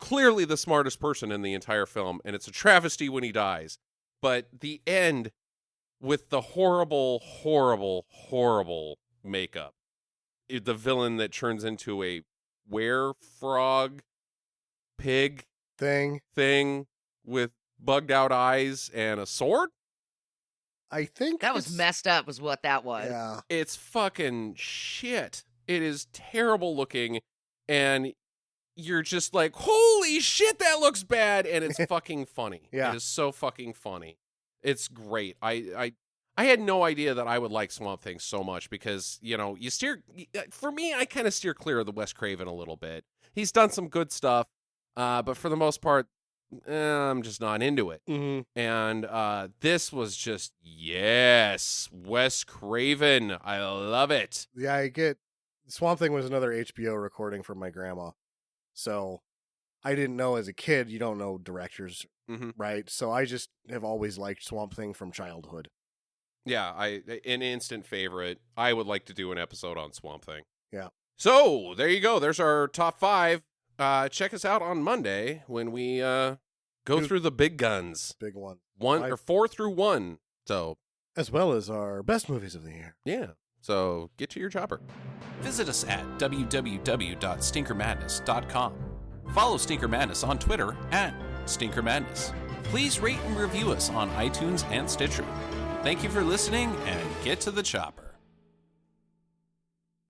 clearly the smartest person in the entire film, and it's a travesty when he dies. But the end with the horrible, horrible, horrible makeup. The villain that turns into a were-frog pig thing with bugged out eyes and a sword. I think That was it's- messed up, was what that was. Yeah. It's fucking shit. It is terrible looking, and you're just like, holy shit, that looks bad, and it's fucking funny. Yeah. It is so fucking funny. It's great. I had no idea that I would like Swamp Thing so much because, you know, for me, I kind of steer clear of the Wes Craven a little bit. He's done some good stuff, but for the most part, I'm just not into it. Mhm. And this was just, yes, Wes Craven. I love it. Yeah, I get Swamp Thing was another HBO recording from my grandma. So I didn't know as a kid, you don't know directors, Mhm. right? So I just have always liked Swamp Thing from childhood. Yeah, an instant favorite. I would like to do an episode on Swamp Thing. Yeah. So there you go. There's our top 5. Check us out on Monday when we go Dude. through the big guns, Big one. 4 through 1. So As well as our best movies of the year. yeah. So get to your chopper. Visit us at www.stinkermadness.com. Follow Stinker Madness on Twitter at Stinker Madness. Please rate and review us on iTunes and Stitcher. Thank you for listening, and get to the chopper.